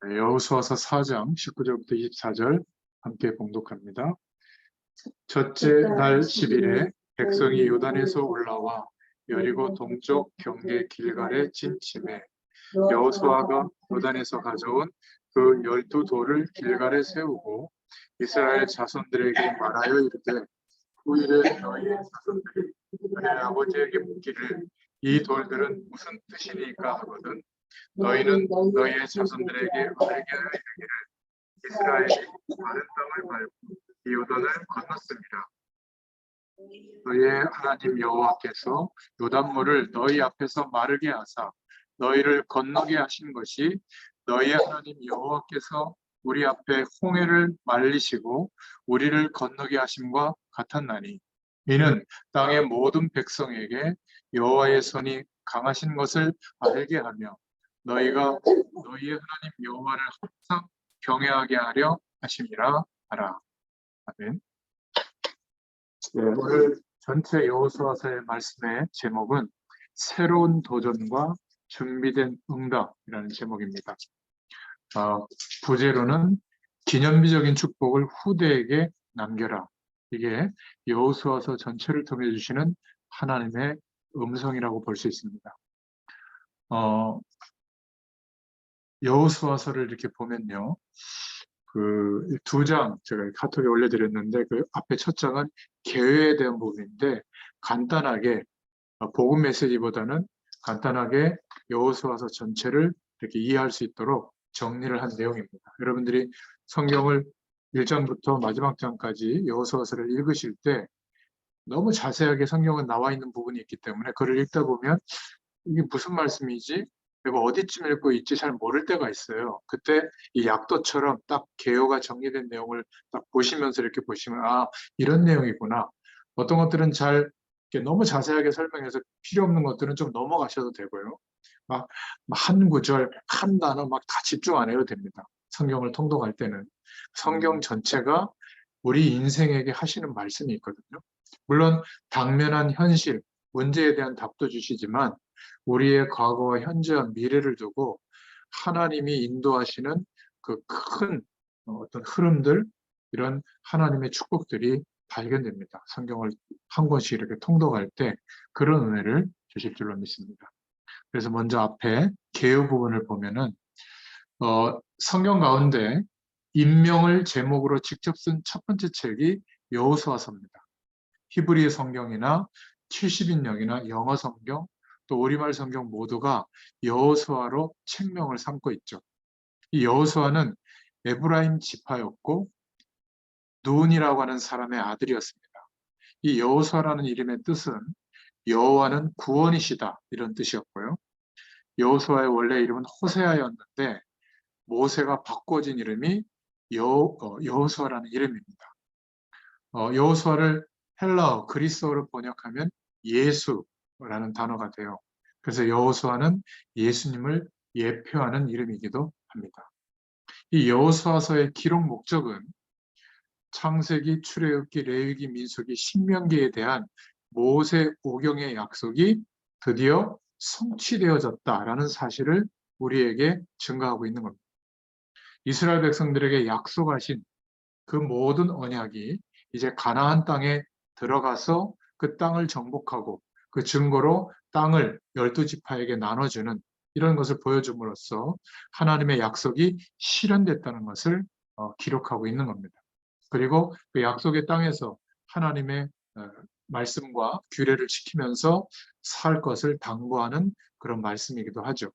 여호수아서 4장 19절부터 24절 함께 봉독합니다. 첫째 날 10일에 백성이 요단에서 올라와 여리고 동쪽 경계 길갈에 진침해 여호수아가 요단에서 가져온 그 12돌을 길갈에 세우고 이스라엘 자손들에게 말하여 이르되 후일에 너희의 자손들이 너희 아버지에게 묻기를 이 돌들은 무슨 뜻이니까 하거든 너희는 너희의 자손들에게 알게 하여 이스라엘이 마른 땅을 밟고 이 요단을 건넜습니다. 너희의 하나님 여호와께서 요단물을 너희 앞에서 마르게 하사 너희를 건너게 하신 것이 너희의 하나님 여호와께서 우리 앞에 홍해를 말리시고 우리를 건너게 하심과 같았나니 이는 땅의 모든 백성에게 여호와의 손이 강하신 것을 알게 하며 너희가 너희의 하나님 여호와를 항상 경외하게 하려 하심이라 하라. 아멘. 네, 오늘 전체 여호수아서의 말씀의 제목은 새로운 도전과 준비된 응답이라는 제목입니다. 부제로는 기념비적인 축복을 후대에게 남겨라. 이게 여호수아서 전체를 통해 주시는 하나님의 음성이라고 볼 수 있습니다. 여호수아서를 이렇게 보면요. 그 두 장 제가 카톡에 올려드렸는데 그 앞에 첫 장은 계획에 대한 부분인데 간단하게 복음 메시지보다는 간단하게 여호수아서 전체를 이렇게 이해할 수 있도록 정리를 한 내용입니다. 여러분들이 성경을 1장부터 마지막 장까지 여호수아서를 읽으실 때 너무 자세하게 성경은 나와 있는 부분이 있기 때문에 그걸 읽다 보면 이게 무슨 말씀이지? 그리고 어디쯤 읽고 있지 잘 모를 때가 있어요. 그때 이 약도처럼 딱 개요가 정리된 내용을 딱 보시면서 이렇게 보시면 이런 내용이구나. 어떤 것들은 잘 이렇게 너무 자세하게 설명해서 필요 없는 것들은 좀 넘어가셔도 되고요. 막 한 구절, 한 단어 막 다 집중 안 해도 됩니다. 성경을 통독할 때는 성경 전체가 우리 인생에게 하시는 말씀이 있거든요. 물론 당면한 현실, 문제에 대한 답도 주시지만 우리의 과거와 현재와 미래를 두고 하나님이 인도하시는 그 큰 어떤 흐름들, 이런 하나님의 축복들이 발견됩니다. 성경을 한 권씩 이렇게 통독할 때 그런 은혜를 주실 줄로 믿습니다. 그래서 먼저 앞에 개요 부분을 보면은 성경 가운데 인명을 제목으로 직접 쓴 첫 번째 책이 여호수아서입니다. 히브리 성경이나 70인역이나 영어 성경 또 우리말 성경 모두가 여호수아로 책명을 삼고 있죠. 이 여호수아는 에브라임 지파였고 눈이라고 하는 사람의 아들이었습니다. 이 여호수아라는 이름의 뜻은 여호와는 구원이시다 이런 뜻이었고요. 여호수아의 원래 이름은 호세아였는데 모세가 바꿔진 이름이 여호수아라는 이름입니다. 여호수아를 헬라어 그리스어로 번역하면 예수라는 단어가 돼요. 그래서 여호수아는 예수님을 예표하는 이름이기도 합니다. 이 여호수아서의 기록 목적은 창세기, 출애굽기, 레위기, 민수기, 신명기에 대한 모세 오경의 약속이 드디어 성취되어졌다라는 사실을 우리에게 증거하고 있는 겁니다. 이스라엘 백성들에게 약속하신 그 모든 언약이 이제 가나안 땅에 들어가서 그 땅을 정복하고 그 증거로 땅을 12지파에게 나눠주는 이런 것을 보여줌으로써 하나님의 약속이 실현됐다는 것을 기록하고 있는 겁니다. 그리고 그 약속의 땅에서 하나님의 말씀과 규례를 지키면서 살 것을 당부하는 그런 말씀이기도 하죠.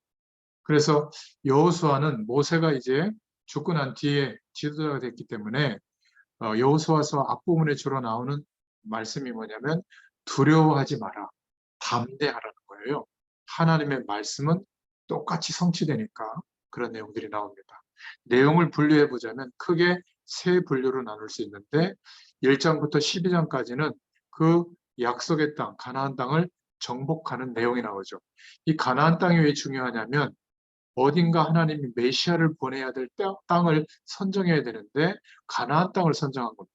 그래서 여호수아는 모세가 이제 죽고 난 뒤에 지도자가 됐기 때문에 여호수아서 앞부분에 주로 나오는 말씀이 뭐냐면 두려워하지 마라, 담대하라는 거예요. 하나님의 말씀은 똑같이 성취되니까 그런 내용들이 나옵니다. 내용을 분류해 보자면 크게 세 분류로 나눌 수 있는데 1장부터 12장까지는 그 약속의 땅, 가나안 땅을 정복하는 내용이 나오죠. 이 가나안 땅이 왜 중요하냐면 어딘가 하나님이 메시아를 보내야 될 땅을 선정해야 되는데 가나안 땅을 선정한 겁니다.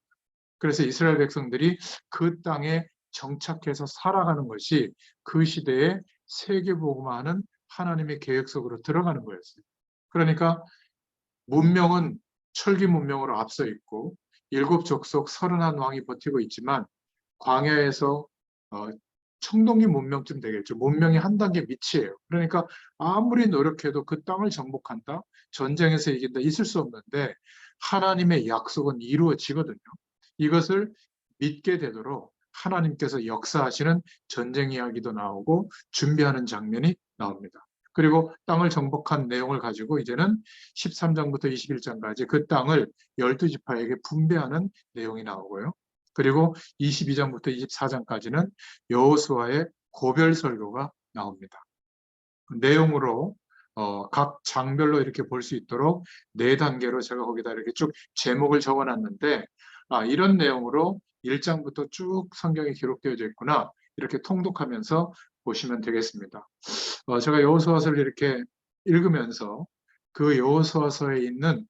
그래서 이스라엘 백성들이 그 땅에 정착해서 살아가는 것이 그 시대에 세계복음화하는 하나님의 계획 속으로 들어가는 거였어요. 그러니까 문명은 철기 문명으로 앞서 있고 일곱 족속 31왕이 버티고 있지만 광야에서 청동기 문명쯤 되겠죠. 문명이 한 단계 밑이에요. 그러니까 아무리 노력해도 그 땅을 정복한다, 전쟁에서 이긴다, 있을 수 없는데 하나님의 약속은 이루어지거든요. 이것을 믿게 되도록 하나님께서 역사하시는 전쟁 이야기도 나오고 준비하는 장면이 나옵니다. 그리고 땅을 정복한 내용을 가지고 이제는 13장부터 21장까지 그 땅을 12지파에게 분배하는 내용이 나오고요. 그리고 22장부터 24장까지는 여호수아의 고별 설교가 나옵니다. 내용으로 각 장별로 이렇게 볼 수 있도록 4단계로 제가 거기다 이렇게 쭉 제목을 적어놨는데 이런 내용으로 1장부터 쭉 성경이 기록되어져 있구나 이렇게 통독하면서 보시면 되겠습니다. 제가 여호수아서를 이렇게 읽으면서 그 여호수아서에 있는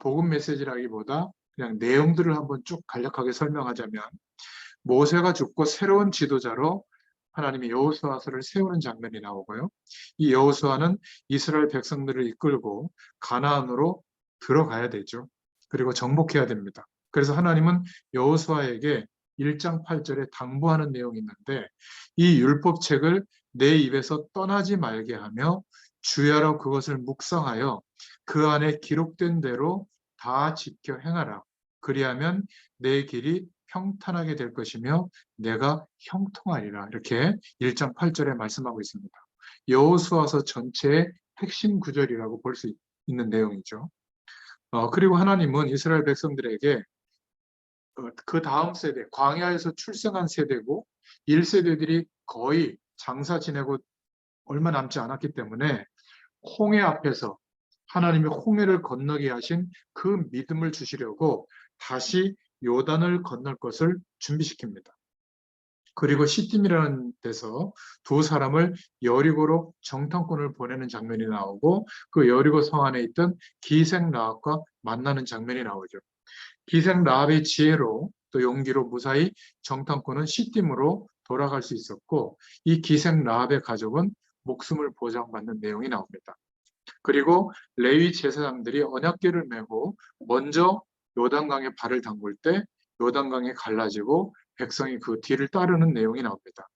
복음 메시지라기보다 그냥 내용들을 한번 쭉 간략하게 설명하자면 모세가 죽고 새로운 지도자로 하나님이 여호수아서를 세우는 장면이 나오고요. 이 여호수아는 이스라엘 백성들을 이끌고 가나안으로 들어가야 되죠. 그리고 정복해야 됩니다. 그래서 하나님은 여호수아에게 1장 8절에 당부하는 내용이 있는데 이 율법책을 내 입에서 떠나지 말게 하며 주야로 그것을 묵상하여 그 안에 기록된 대로 다 지켜 행하라. 그리하면 내 길이 평탄하게 될 것이며 내가 형통하리라. 이렇게 1장 8절에 말씀하고 있습니다. 여호수아서 전체의 핵심 구절이라고 볼 수 있는 내용이죠. 그리고 하나님은 이스라엘 백성들에게 그 다음 세대, 광야에서 출생한 세대고 1세대들이 거의 장사 지내고 얼마 남지 않았기 때문에 홍해 앞에서 하나님이 홍해를 건너게 하신 그 믿음을 주시려고 다시 요단을 건널 것을 준비시킵니다. 그리고 시딤이라는 데서 두 사람을 여리고로 정탐꾼을 보내는 장면이 나오고 그 여리고 성 안에 있던 기생 라합과 만나는 장면이 나오죠. 기생 라합의 지혜로 또 용기로 무사히 정탐꾼은 시딤으로 돌아갈 수 있었고 이 기생 라합의 가족은 목숨을 보장받는 내용이 나옵니다. 그리고 레위 제사장들이 언약궤를 메고 먼저 요단강에 발을 담글 때 요단강이 갈라지고 백성이 그 뒤를 따르는 내용이 나옵니다.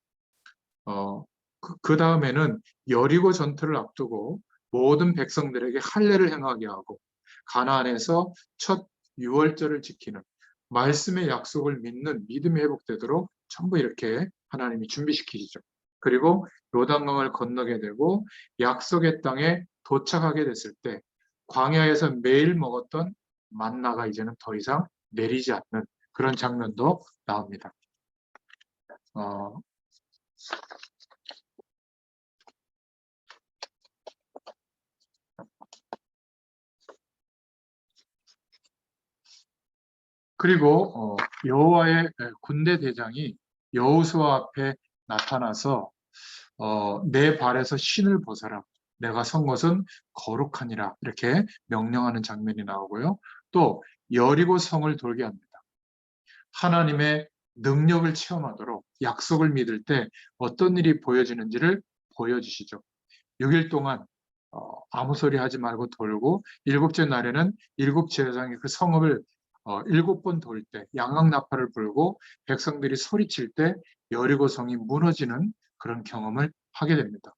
그 다음에는 여리고 전투를 앞두고 모든 백성들에게 할례를 행하게 하고 가나안에서 첫 유월절을 지키는 말씀의 약속을 믿는 믿음이 회복되도록 전부 이렇게 하나님이 준비시키시죠. 그리고 요단강을 건너게 되고 약속의 땅에 도착하게 됐을 때 광야에서 매일 먹었던 만나가 이제는 더 이상 내리지 않는 그런 장면도 나옵니다. 그리고 여호와의 군대 대장이 여호수아 앞에 나타나서 내 발에서 신을 벗어라. 내가 선 것은 거룩하니라. 이렇게 명령하는 장면이 나오고요. 또 여리고 성을 돌게 합니다. 하나님의 능력을 체험하도록 약속을 믿을 때 어떤 일이 보여지는지를 보여주시죠. 6일 동안 아무 소리 하지 말고 돌고 7째 날에는 7 제사장이 그 성읍을 7번 돌 때 양악나팔을 불고 백성들이 소리칠 때 여리고 성이 무너지는 그런 경험을 하게 됩니다.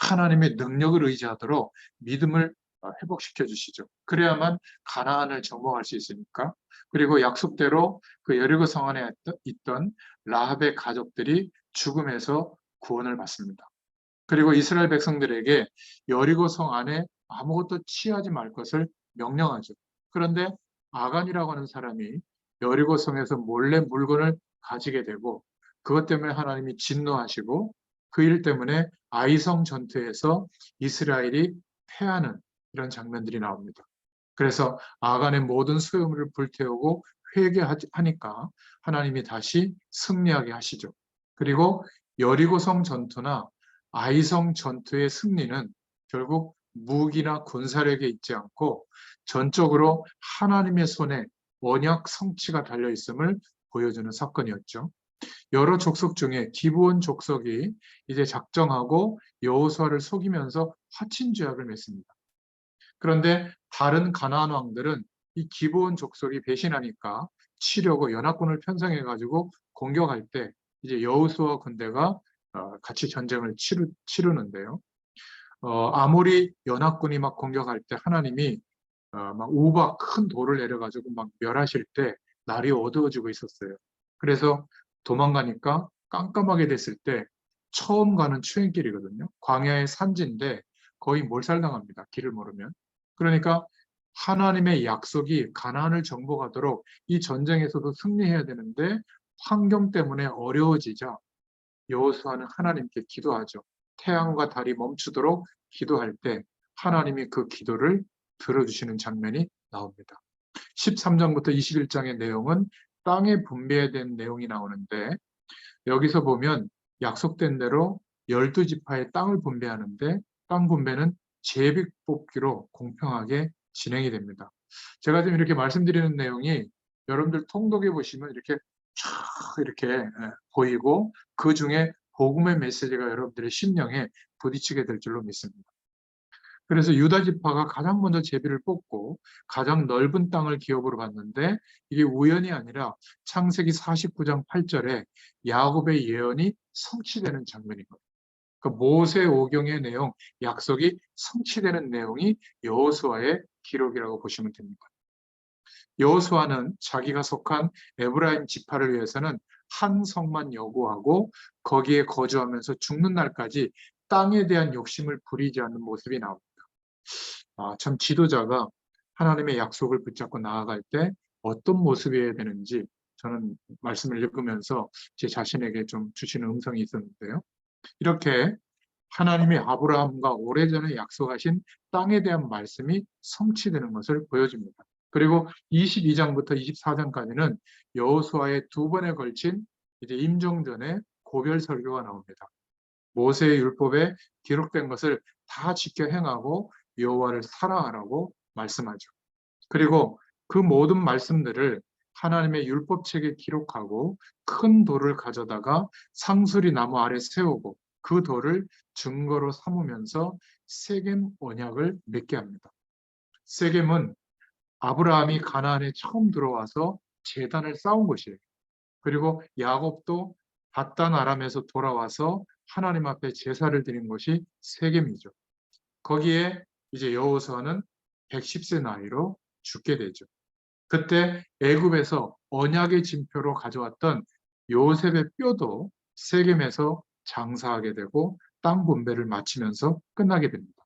하나님의 능력을 의지하도록 믿음을 회복시켜 주시죠. 그래야만 가나안을 정복할 수 있으니까. 그리고 약속대로 그 여리고 성 안에 있던 라합의 가족들이 죽음에서 구원을 받습니다. 그리고 이스라엘 백성들에게 여리고 성 안에 아무것도 취하지 말 것을 명령하죠. 그런데 아간이라고 하는 사람이 여리고 성에서 몰래 물건을 가지게 되고 그것 때문에 하나님이 진노하시고 그 일 때문에 아이성 전투에서 이스라엘이 패하는 이런 장면들이 나옵니다. 그래서 아간의 모든 소유물을 불태우고 회개하니까 하나님이 다시 승리하게 하시죠. 그리고 여리고성 전투나 아이성 전투의 승리는 결국 무기나 군사력에 있지 않고 전적으로 하나님의 손에 언약 성취가 달려 있음을 보여주는 사건이었죠. 여러 족속 중에 기브온 족속이 이제 작정하고 여호수아를 속이면서 화친죄악을 맺습니다. 그런데 다른 가나안 왕들은 이 기브온 족속이 배신하니까 치려고 연합군을 편성해 가지고 공격할 때 이제 여호수아 군대가 같이 전쟁을 치르는데요. 아무리 연합군이 막 공격할 때 하나님이 막 우박 큰 돌을 내려가지고 막 멸하실 때 날이 어두워지고 있었어요. 그래서 도망가니까 깜깜하게 됐을 때 처음 가는 추행길이거든요. 광야의 산지인데 거의 몰살당합니다. 길을 모르면. 그러니까 하나님의 약속이 가나안을 정복하도록 이 전쟁에서도 승리해야 되는데 환경 때문에 어려워지자 여호수아는 하나님께 기도하죠. 태양과 달이 멈추도록 기도할 때 하나님이 그 기도를 들어주시는 장면이 나옵니다. 13장부터 21장의 내용은 땅에 분배된 내용이 나오는데 여기서 보면 약속된 대로 12지파의 땅을 분배하는데 땅 분배는 제비뽑기로 공평하게 진행이 됩니다. 제가 지금 이렇게 말씀드리는 내용이 여러분들 통독해 보시면 이렇게 쫙 이렇게 보이고 그 중에 복음의 메시지가 여러분들의 심령에 부딪히게 될 줄로 믿습니다. 그래서 유다 지파가 가장 먼저 제비를 뽑고 가장 넓은 땅을 기업으로 받는데 이게 우연이 아니라 창세기 49장 8절에 야곱의 예언이 성취되는 장면인 거예요. 그러니까 모세 오경의 내용, 약속이 성취되는 내용이 여호수아의 기록이라고 보시면 됩니다. 여호수아는 자기가 속한 에브라임 지파를 위해서는 한 성만 요구하고 거기에 거주하면서 죽는 날까지 땅에 대한 욕심을 부리지 않는 모습이 나옵니다. 참 지도자가 하나님의 약속을 붙잡고 나아갈 때 어떤 모습이어야 되는지 저는 말씀을 읽으면서 제 자신에게 좀 주시는 음성이 있었는데요. 이렇게 하나님이 아브라함과 오래전에 약속하신 땅에 대한 말씀이 성취되는 것을 보여줍니다. 그리고 22장부터 24장까지는 여호수아의 두 번에 걸친 이제 임종전의 고별 설교가 나옵니다. 모세의 율법에 기록된 것을 다 지켜 행하고 여호와를 사랑하라고 말씀하죠. 그리고 그 모든 말씀들을 하나님의 율법책에 기록하고 큰 돌을 가져다가 상수리 나무 아래 세우고 그 돌을 증거로 삼으면서 세겜 언약을 맺게 합니다. 세겜은 아브라함이 가나안에 처음 들어와서 제단을 쌓은 곳이에요. 그리고 야곱도 밧단 아람에서 돌아와서 하나님 앞에 제사를 드린 것이 세겜이죠. 거기에 이제 여호수아는 110세 나이로 죽게 되죠. 그때 애굽에서 언약의 징표로 가져왔던 요셉의 뼈도 세겜에서 장사하게 되고 땅 분배를 마치면서 끝나게 됩니다.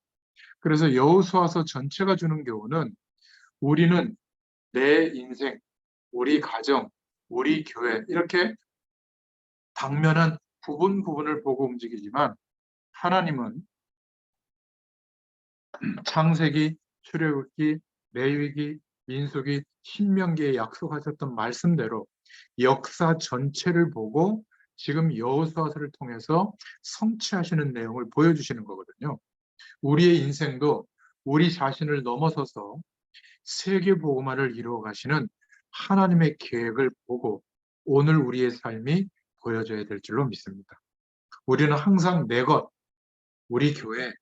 그래서 여호수아서 전체가 주는 교훈은 우리는 내 인생, 우리 가정, 우리 교회 이렇게 당면한 부분을 보고 움직이지만 하나님은 창세기, 출애굽기, 레위기, 민수기, 신명기에 약속하셨던 말씀대로 역사 전체를 보고 지금 여호수아서를 통해서 성취하시는 내용을 보여주시는 거거든요. 우리의 인생도 우리 자신을 넘어서서 세계 복음화를 이루어 가시는 하나님의 계획을 보고 오늘 우리의 삶이 보여져야 될 줄로 믿습니다. 우리는 항상 내 것, 우리 교회,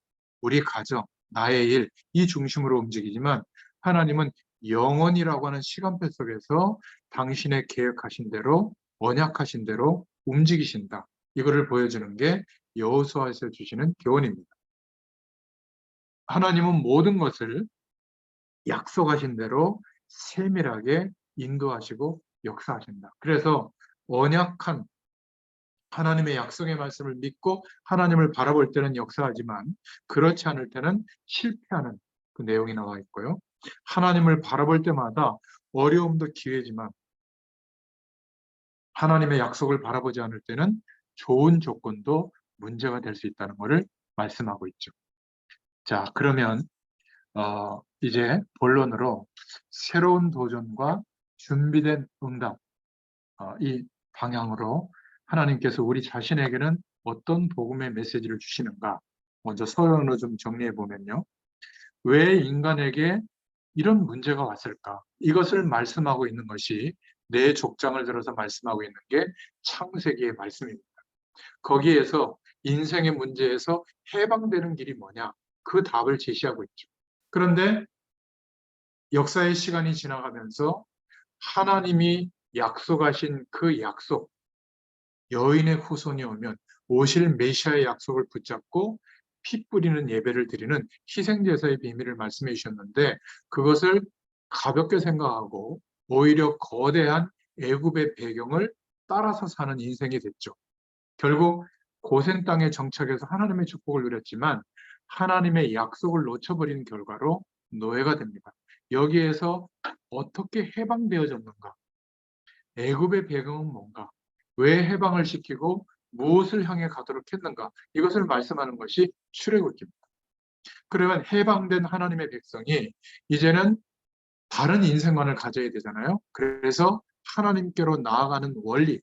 우리 가정, 나의 일, 이 중심으로 움직이지만 하나님은 영원이라고 하는 시간표 속에서 당신의 계획하신 대로, 언약하신 대로 움직이신다. 이거를 보여주는 게 여호수아에서 주시는 교훈입니다. 하나님은 모든 것을 약속하신 대로 세밀하게 인도하시고 역사하신다. 그래서 언약한 하나님의 약속의 말씀을 믿고 하나님을 바라볼 때는 역사하지만 그렇지 않을 때는 실패하는 그 내용이 나와 있고요. 하나님을 바라볼 때마다 어려움도 기회지만 하나님의 약속을 바라보지 않을 때는 좋은 조건도 문제가 될 수 있다는 것을 말씀하고 있죠. 자, 그러면 이제 본론으로 새로운 도전과 준비된 응답, 이 방향으로 하나님께서 우리 자신에게는 어떤 복음의 메시지를 주시는가? 먼저 서론을 좀 정리해 보면요. 왜 인간에게 이런 문제가 왔을까? 이것을 말씀하고 있는 것이 내 족장을 들어서 말씀하고 있는 게 창세기의 말씀입니다. 거기에서 인생의 문제에서 해방되는 길이 뭐냐? 그 답을 제시하고 있죠. 그런데 역사의 시간이 지나가면서 하나님이 약속하신 그 약속, 여인의 후손이 오면 오실 메시아의 약속을 붙잡고 피 뿌리는 예배를 드리는 희생제사의 비밀을 말씀해 주셨는데, 그것을 가볍게 생각하고 오히려 거대한 애굽의 배경을 따라서 사는 인생이 됐죠. 결국 고센 땅에 정착해서 하나님의 축복을 누렸지만 하나님의 약속을 놓쳐버린 결과로 노예가 됩니다. 여기에서 어떻게 해방되어졌는가? 애굽의 배경은 뭔가? 왜 해방을 시키고 무엇을 향해 가도록 했는가? 이것을 말씀하는 것이 출애굽기입니다. 그러면 해방된 하나님의 백성이 이제는 다른 인생관을 가져야 되잖아요. 그래서 하나님께로 나아가는 원리,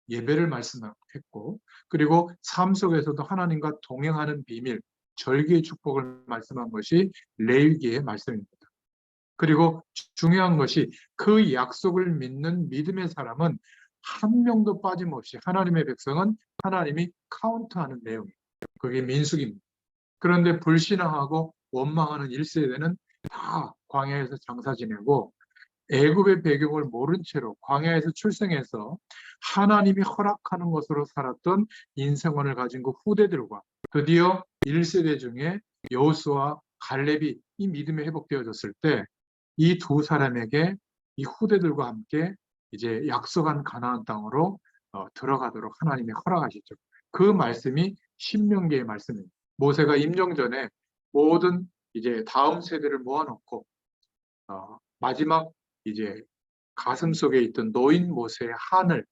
예배를 말씀했고, 그리고 삶 속에서도 하나님과 동행하는 비밀, 절기의 축복을 말씀한 것이 레위기의 말씀입니다. 그리고 중요한 것이 그 약속을 믿는 믿음의 사람은 한 명도 빠짐없이, 하나님의 백성은 하나님이 카운트하는 내용이에요. 그게 민수기입니다. 그런데 불신앙하고 원망하는 1세대는 다 광야에서 장사 지내고 애굽의 배경을 모른 채로 광야에서 출생해서 하나님이 허락하는 것으로 살았던 인생관을 가진 그 후대들과 드디어 1세대 중에 여호수아, 갈렙이 이 믿음이 회복되어졌을 때 이 두 사람에게 이 후대들과 함께 이제 약속한 가나안 땅으로 들어가도록 하나님이 허락하시죠. 그 말씀이 신명기의 말씀입니다. 모세가 임종 전에 모든 이제 다음 세대를 모아놓고 마지막 이제 가슴 속에 있던 노인 모세의 한을,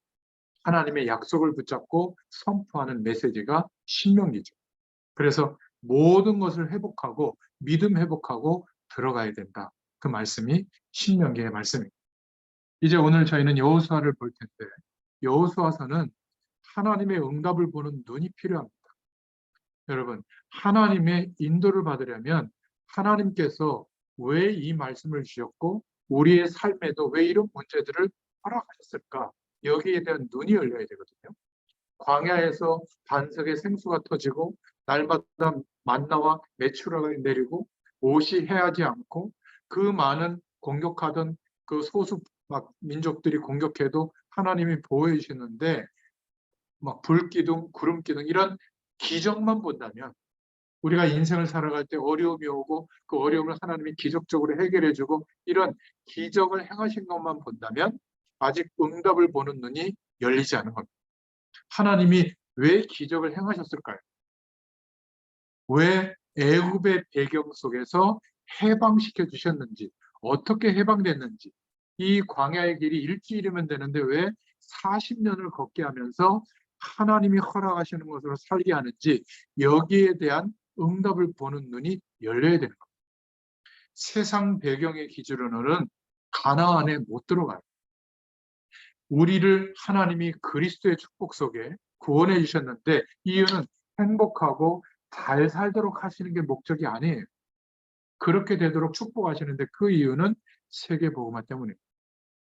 하나님의 약속을 붙잡고 선포하는 메시지가 신명기죠. 그래서 모든 것을 회복하고 믿음 회복하고 들어가야 된다. 그 말씀이 신명기의 말씀입니다. 이제 오늘 저희는 여호수아를 볼 텐데, 여호수아서는 하나님의 응답을 보는 눈이 필요합니다. 여러분, 하나님의 인도를 받으려면 하나님께서 왜 이 말씀을 주셨고 우리의 삶에도 왜 이런 문제들을 허락하셨을까? 여기에 대한 눈이 열려야 되거든요. 광야에서 반석에 생수가 터지고 날마다 만나와 메추라가 내리고 옷이 해하지 않고 그 많은 공격하던 그 소수 막 민족들이 공격해도 하나님이 보호해 주시는데, 막 불기둥, 구름기둥 이런 기적만 본다면, 우리가 인생을 살아갈 때 어려움이 오고 그 어려움을 하나님이 기적적으로 해결해 주고 이런 기적을 행하신 것만 본다면 아직 응답을 보는 눈이 열리지 않은 겁니다. 하나님이 왜 기적을 행하셨을까요? 왜 애굽의 배경 속에서 해방시켜 주셨는지, 어떻게 해방됐는지, 이 광야의 길이 일주일이면 되는데 왜 40년을 걷게 하면서 하나님이 허락하시는 것으로 살게 하는지, 여기에 대한 응답을 보는 눈이 열려야 되는 겁니다. 세상 배경의 기준으로는 가나안에 못 들어가요. 우리를 하나님이 그리스도의 축복 속에 구원해 주셨는데, 이유는 행복하고 잘 살도록 하시는 게 목적이 아니에요. 그렇게 되도록 축복하시는데 그 이유는 세계복음화 때문입니다.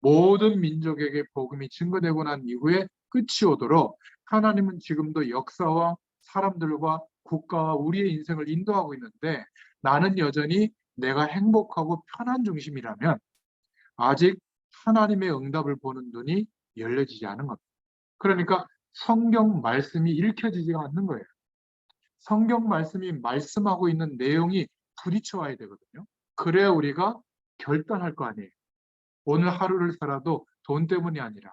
모든 민족에게 복음이 증거되고 난 이후에 끝이 오도록 하나님은 지금도 역사와 사람들과 국가와 우리의 인생을 인도하고 있는데, 나는 여전히 내가 행복하고 편한 중심이라면 아직 하나님의 응답을 보는 눈이 열려지지 않은 겁니다. 그러니까 성경 말씀이 읽혀지지가 않는 거예요. 성경 말씀이 말씀하고 있는 내용이 부딪혀 와야 되거든요. 그래야 우리가 결단할 거 아니에요. 오늘 하루를 살아도 돈 때문이 아니라,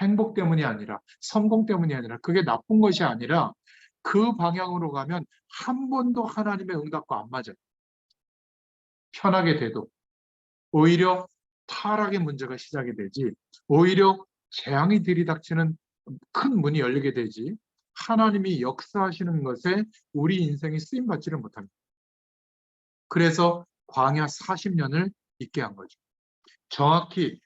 행복 때문이 아니라, 성공 때문이 아니라, 그게 나쁜 것이 아니라 그 방향으로 가면 한 번도 하나님의 응답과 안 맞아요. 편하게 돼도 오히려 타락의 문제가 시작이 되지, 오히려 재앙이 들이닥치는 큰 문이 열리게 되지, 하나님이 역사하시는 것에 우리 인생이 쓰임받지를 못합니다. 그래서 광야 40년을 있게 한 거죠. 정확히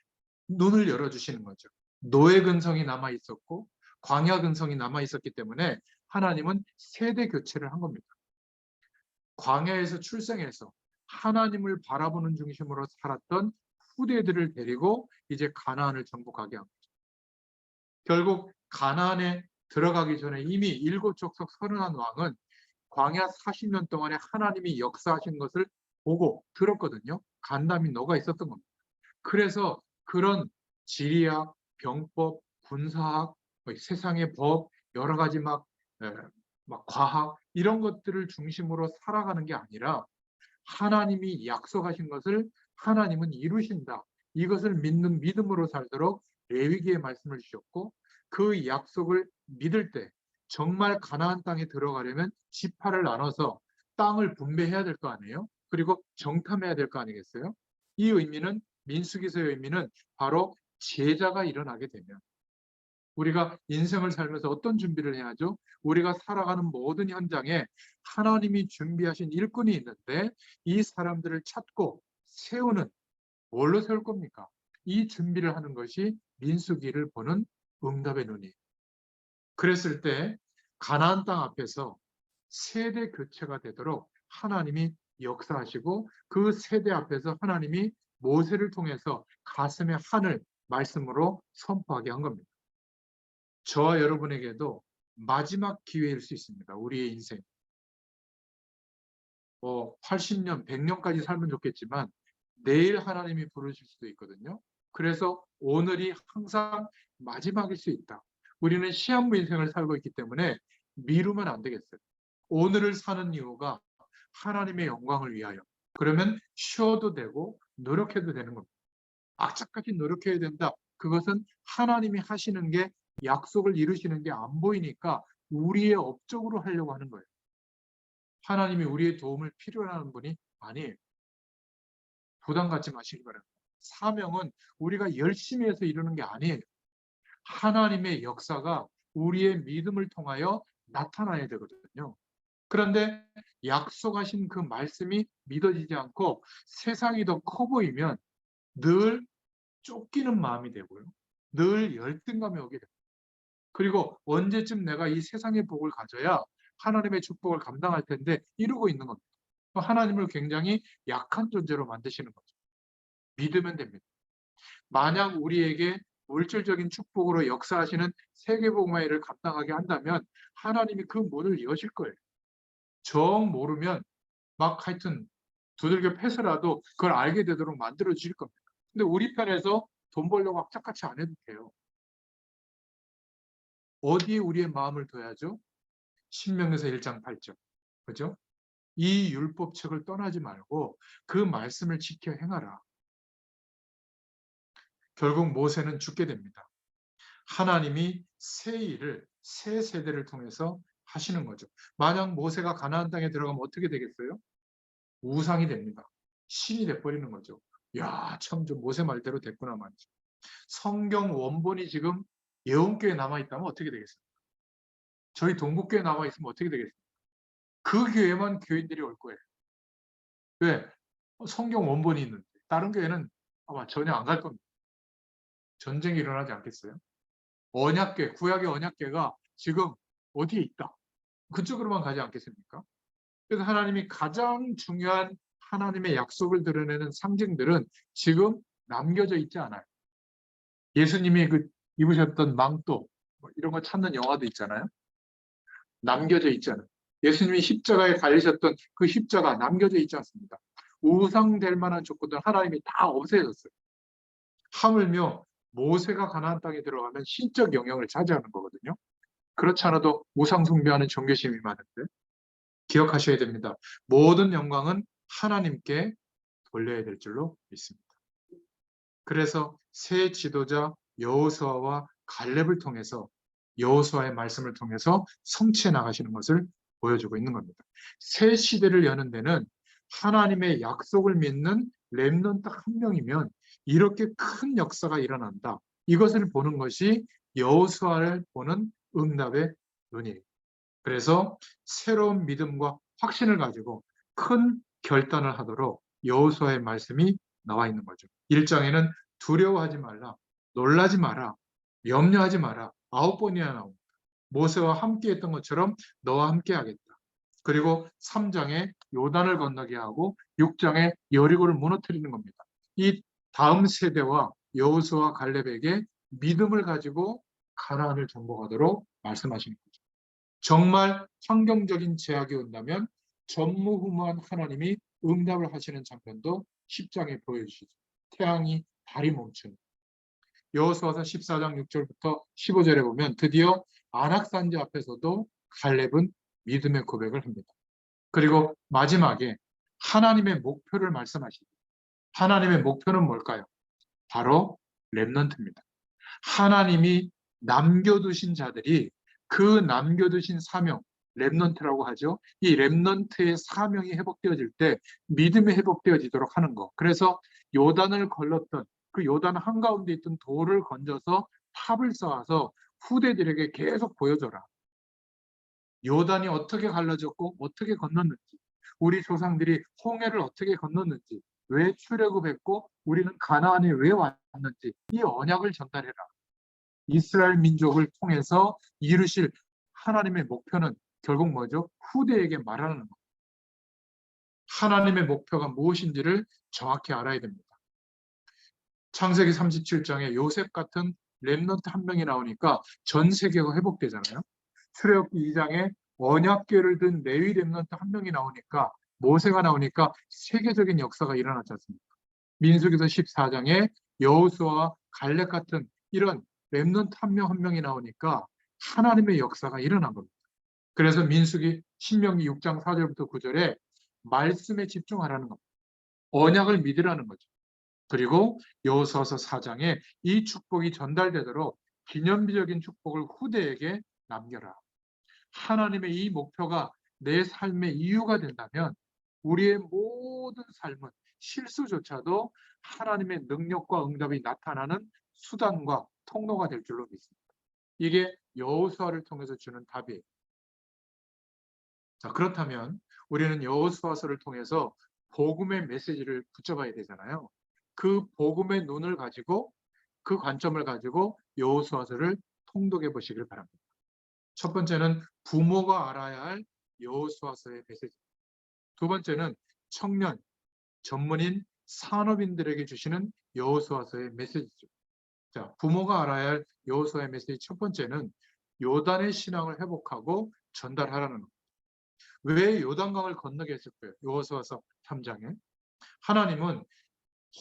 눈을 열어주시는 거죠. 노예 근성이 남아 있었고 광야 근성이 남아 있었기 때문에 하나님은 세대 교체를 한 겁니다. 광야에서 출생해서 하나님을 바라보는 중심으로 살았던 후대들을 데리고 이제 가나안을 정복하게 한 거죠. 결국 가나안에 들어가기 전에 이미 7족속 31 왕은 광야 40년 동안에 하나님이 역사하신 것을 보고 들었거든요. 간담이 녹아 있었던 겁니다. 그래서 그런 지리학, 병법, 군사학, 세상의 법, 여러 가지 막 과학 이런 것들을 중심으로 살아가는 게 아니라 하나님이 약속하신 것을 하나님은 이루신다. 이것을 믿는 믿음으로 살도록 레위기의 말씀을 주셨고 그 약속을 믿을 때 정말 가나안 땅에 들어가려면 지파를 나눠서 땅을 분배해야 될 거 아니에요? 그리고 정탐해야 될 거 아니겠어요? 이 의미는 민수기서의 의미는 바로 제자가 일어나게 되면 우리가 인생을 살면서 어떤 준비를 해야죠? 우리가 살아가는 모든 현장에 하나님이 준비하신 일꾼이 있는데 이 사람들을 찾고 세우는 뭘로 세울 겁니까? 이 준비를 하는 것이 민수기를 보는 응답의 눈이에요. 그랬을 때 가나안 땅 앞에서 세대 교체가 되도록 하나님이 역사하시고 그 세대 앞에서 하나님이 모세를 통해서 가슴에 한을 말씀으로 선포하게 한 겁니다. 저와 여러분에게도 마지막 기회일 수 있습니다. 우리의 인생. 80년, 100년까지 살면 좋겠지만 내일 하나님이 부르실 수도 있거든요. 그래서 오늘이 항상 마지막일 수 있다. 우리는 시한부 인생을 살고 있기 때문에 미루면 안 되겠어요. 오늘을 사는 이유가 하나님의 영광을 위하여. 그러면 쉬어도 되고 노력해도 되는 겁니다. 악착같이 노력해야 된다. 그것은 하나님이 하시는 게 약속을 이루시는 게 안 보이니까 우리의 업적으로 하려고 하는 거예요. 하나님이 우리의 도움을 필요로 하는 분이 아니에요. 부담 갖지 마시기 바랍니다. 사명은 우리가 열심히 해서 이루는 게 아니에요. 하나님의 역사가 우리의 믿음을 통하여 나타나야 되거든요. 그런데 약속하신 그 말씀이 믿어지지 않고 세상이 더 커 보이면 늘 쫓기는 마음이 되고요. 늘 열등감이 오게 됩니다. 그리고 언제쯤 내가 이 세상의 복을 가져야 하나님의 축복을 감당할 텐데 이러고 있는 겁니다. 하나님을 굉장히 약한 존재로 만드시는 거죠. 믿으면 됩니다. 만약 우리에게 물질적인 축복으로 역사하시는 세계복음화를 감당하게 한다면 하나님이 그 문을 여실 거예요. 정 모르면 막 하여튼 두들겨 패서라도 그걸 알게 되도록 만들어 주실 겁니다. 근데 우리 편에서 돈 벌려고 악착같이 안 해도 돼요. 어디에 우리의 마음을 둬야죠? 신명기서 1장 8절. 그죠? 이 율법책을 떠나지 말고 그 말씀을 지켜 행하라. 결국 모세는 죽게 됩니다. 하나님이 새 일을 새 세대를 통해서 하시는 거죠. 만약 모세가 가나안 땅에 들어가면 어떻게 되겠어요? 우상이 됩니다. 신이 돼버리는 거죠. 야, 참 좀 모세 말대로 됐구나 말이죠. 성경 원본이 지금 예언교회에 남아있다면 어떻게 되겠습니까? 저희 동국교회에 남아있으면 어떻게 되겠습니까? 그 교회만 교인들이 올 거예요. 왜? 성경 원본이 있는데 다른 교회는 아마 전혀 안 갈 겁니다. 전쟁이 일어나지 않겠어요? 언약궤, 구약의 언약궤가 지금 어디에 있다? 그쪽으로만 가지 않겠습니까? 그래서 하나님이 가장 중요한 하나님의 약속을 드러내는 상징들은 지금 남겨져 있지 않아요. 예수님이 그 입으셨던 망토 이런 거 찾는 영화도 있잖아요. 남겨져 있잖아요. 예수님이 십자가에 달리셨던 그 십자가 남겨져 있지 않습니다. 우상될 만한 조건들 하나님이 다 없애졌어요. 하물며 모세가 가나안 땅에 들어가면 신적 영역을 차지하는 거거든요. 그렇지 않아도 우상 숭배하는 종교심이 많은데 기억하셔야 됩니다. 모든 영광은 하나님께 돌려야 될 줄로 믿습니다. 그래서 새 지도자 여호수아와 갈렙을 통해서 여호수아의 말씀을 통해서 성취해 나가시는 것을 보여주고 있는 겁니다. 새 시대를 여는 데는 하나님의 약속을 믿는 렘넌트 한 명이면 이렇게 큰 역사가 일어난다. 이것을 보는 것이 여호수아를 보는 응답의 눈이에요. 그래서 새로운 믿음과 확신을 가지고 큰 결단을 하도록 여호수아의 말씀이 나와 있는 거죠. 1장에는 두려워하지 말라, 놀라지 마라, 염려하지 마라 9번이나 나옵니다. 모세와 함께 했던 것처럼 너와 함께 하겠다. 그리고 3장에 요단을 건너게 하고 6장에 여리고를 무너뜨리는 겁니다. 이 다음 세대와 여호수아 갈렙에게 믿음을 가지고 가나안을 정복하도록 말씀하시는 거죠. 정말 환경적인 제약이 온다면 전무후무한 하나님이 응답을 하시는 장면도 10장에 보여주시죠. 태양이 발이 멈추는. 여호수아서 14장 6절부터 15절에 보면 드디어 안악산지 앞에서도 갈렙은 믿음의 고백을 합니다. 그리고 마지막에 하나님의 목표를 말씀하십니다. 하나님의 목표는 뭘까요? 바로 렘넌트입니다. 하나님이 남겨두신 자들이 그 남겨두신 사명, 렘넌트라고 하죠. 이 렘넌트의 사명이 회복되어질 때 믿음이 회복되어지도록 하는 것. 그래서 요단을 걸렀던 그 요단 한가운데 있던 돌을 건져서 탑을 쌓아서 후대들에게 계속 보여줘라. 요단이 어떻게 갈라졌고 어떻게 건넜는지, 우리 조상들이 홍해를 어떻게 건넜는지, 왜 출애굽했고 우리는 가나안에 왜 왔는지 이 언약을 전달해라. 이스라엘 민족을 통해서 이루실 하나님의 목표는 결국 뭐죠? 후대에게 말하는 것. 하나님의 목표가 무엇인지를 정확히 알아야 됩니다. 창세기 37장에 요셉 같은 렘넌트 한 명이 나오니까 전 세계가 회복되잖아요. 출애굽기 2장에 언약궤를 든 레위 렘넌트 한 명이 나오니까 모세가 나오니까 세계적인 역사가 일어났지 않습니까? 민수기서 14장에 여호수아와 갈렙 같은 이런 렘넌트 한 명 한 명이 나오니까 하나님의 역사가 일어난 겁니다. 그래서 민수기 신명기 6장 4절부터 9절에 말씀에 집중하라는 겁니다. 언약을 믿으라는 거죠. 그리고 여호수아서 4장에 이 축복이 전달되도록 기념비적인 축복을 후대에게 남겨라. 하나님의 이 목표가 내 삶의 이유가 된다면 우리의 모든 삶은 실수조차도 하나님의 능력과 응답이 나타나는 수단과 통로가 될 줄로 믿습니다. 이게 여호수아를 통해서 주는 답이에요. 자, 그렇다면 우리는 여호수아서를 통해서 복음의 메시지를 붙잡아야 되잖아요. 그 복음의 눈을 가지고 그 관점을 가지고 여호수아서를 통독해 보시길 바랍니다. 첫 번째는 부모가 알아야 할 여호수아서의 메시지. 두 번째는 청년, 전문인, 산업인들에게 주시는 여호수아서의 메시지죠. 자, 부모가 알아야 할 여호수아의 메시지 첫 번째는 요단의 신앙을 회복하고 전달하라는 것. 왜 요단강을 건너게 했을까요? 여호수아서 3장에 하나님은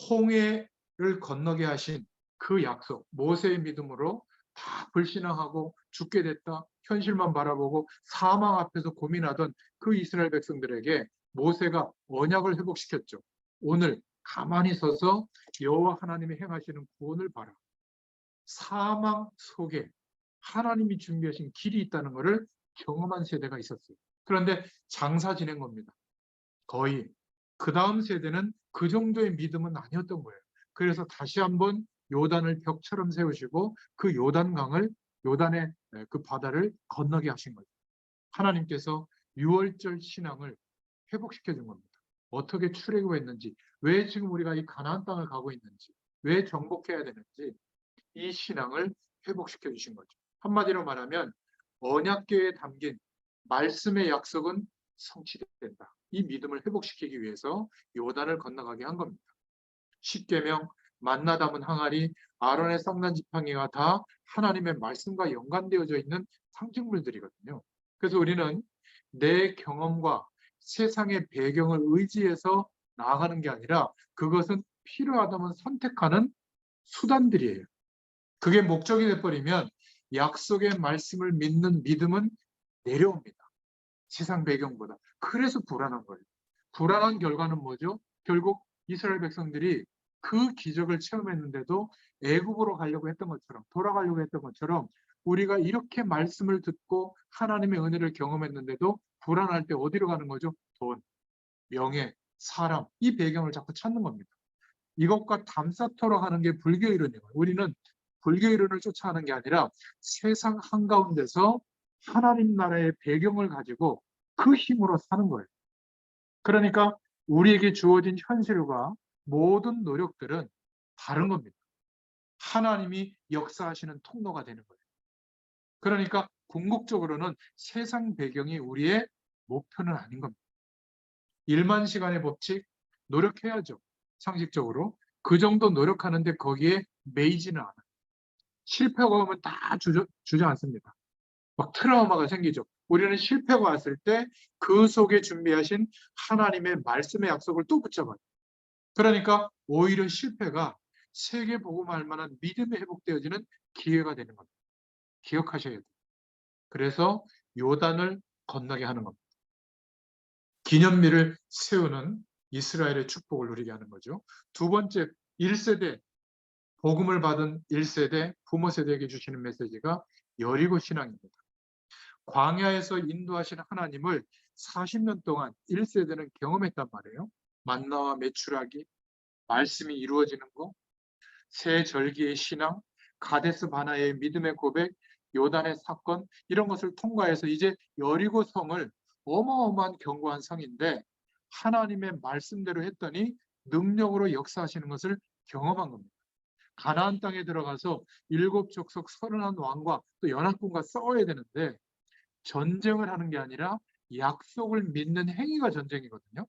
홍해를 건너게 하신 그 약속, 모세의 믿음으로 다 불신앙하고 죽게 됐다, 현실만 바라보고 사망 앞에서 고민하던 그 이스라엘 백성들에게 모세가 언약을 회복시켰죠. 오늘 가만히 서서 여호와 하나님이 행하시는 구원을 봐라. 사망 속에 하나님이 준비하신 길이 있다는 것을 경험한 세대가 있었어요. 그런데 장사 지낸 겁니다. 거의 그 다음 세대는 그 정도의 믿음은 아니었던 거예요. 그래서 다시 한번 요단을 벽처럼 세우시고 그 요단강을 요단의 그 바다를 건너게 하신 거죠. 하나님께서 유월절 신앙을 회복시켜 준 겁니다. 어떻게 출애굽했는지, 왜 지금 우리가 이 가나안 땅을 가고 있는지, 왜 정복해야 되는지 이 신앙을 회복시켜 주신 거죠. 한마디로 말하면 언약궤에 담긴 말씀의 약속은 성취된다. 이 믿음을 회복시키기 위해서 요단을 건너가게 한 겁니다. 십계명, 만나 담은 항아리, 아론의 성난 지팡이가 다 하나님의 말씀과 연관되어져 있는 상징물들이거든요. 그래서 우리는 내 경험과 세상의 배경을 의지해서 나아가는 게 아니라 그것은 필요하다면 선택하는 수단들이에요. 그게 목적이 돼버리면 약속의 말씀을 믿는 믿음은 내려옵니다. 세상 배경보다. 그래서 불안한 거예요. 불안한 결과는 뭐죠? 결국 이스라엘 백성들이 그 기적을 체험했는데도 애굽으로 가려고 했던 것처럼, 돌아가려고 했던 것처럼 우리가 이렇게 말씀을 듣고 하나님의 은혜를 경험했는데도 불안할 때 어디로 가는 거죠? 돈, 명예, 사람, 이 배경을 자꾸 찾는 겁니다. 이것과 담쌓도록 하는 게 불교 이론이에요. 우리는 불교 이론을 쫓아가는 게 아니라 세상 한가운데서 하나님 나라의 배경을 가지고 그 힘으로 사는 거예요. 그러니까 우리에게 주어진 현실과 모든 노력들은 다른 겁니다. 하나님이 역사하시는 통로가 되는 거예요. 그러니까 궁극적으로는 세상 배경이 우리의 목표는 아닌 겁니다. 1만 시간의 법칙 노력해야죠. 상식적으로. 그 정도 노력하는데 거기에 매이지는 않아요. 실패가 오면 다 주저 않습니다. 막 트라우마가 생기죠. 우리는 실패가 왔을 때 그 속에 준비하신 하나님의 말씀의 약속을 또 붙잡아요. 그러니까 오히려 실패가 세계 복음할 만한 믿음이 회복되어지는 기회가 되는 겁니다. 기억하셔야 돼요. 그래서 요단을 건너게 하는 겁니다. 기념비를 세우는 이스라엘의 축복을 누리게 하는 거죠. 두 번째, 1세대, 복음을 받은 1세대, 부모 세대에게 주시는 메시지가 여리고 신앙입니다. 광야에서 인도하신 하나님을 40년 동안 1세대는 경험했단 말이에요. 만나와 메추라기, 말씀이 이루어지는 거, 새 절기의 신앙, 가데스 바나의 믿음의 고백, 요단의 사건, 이런 것을 통과해서 이제 여리고 성을, 어마어마한 견고한 성인데 하나님의 말씀대로 했더니 능력으로 역사하시는 것을 경험한 겁니다. 가나안 땅에 들어가서 7족속 31왕과 또 연합군과 싸워야 되는데 전쟁을 하는 게 아니라 약속을 믿는 행위가 전쟁이거든요.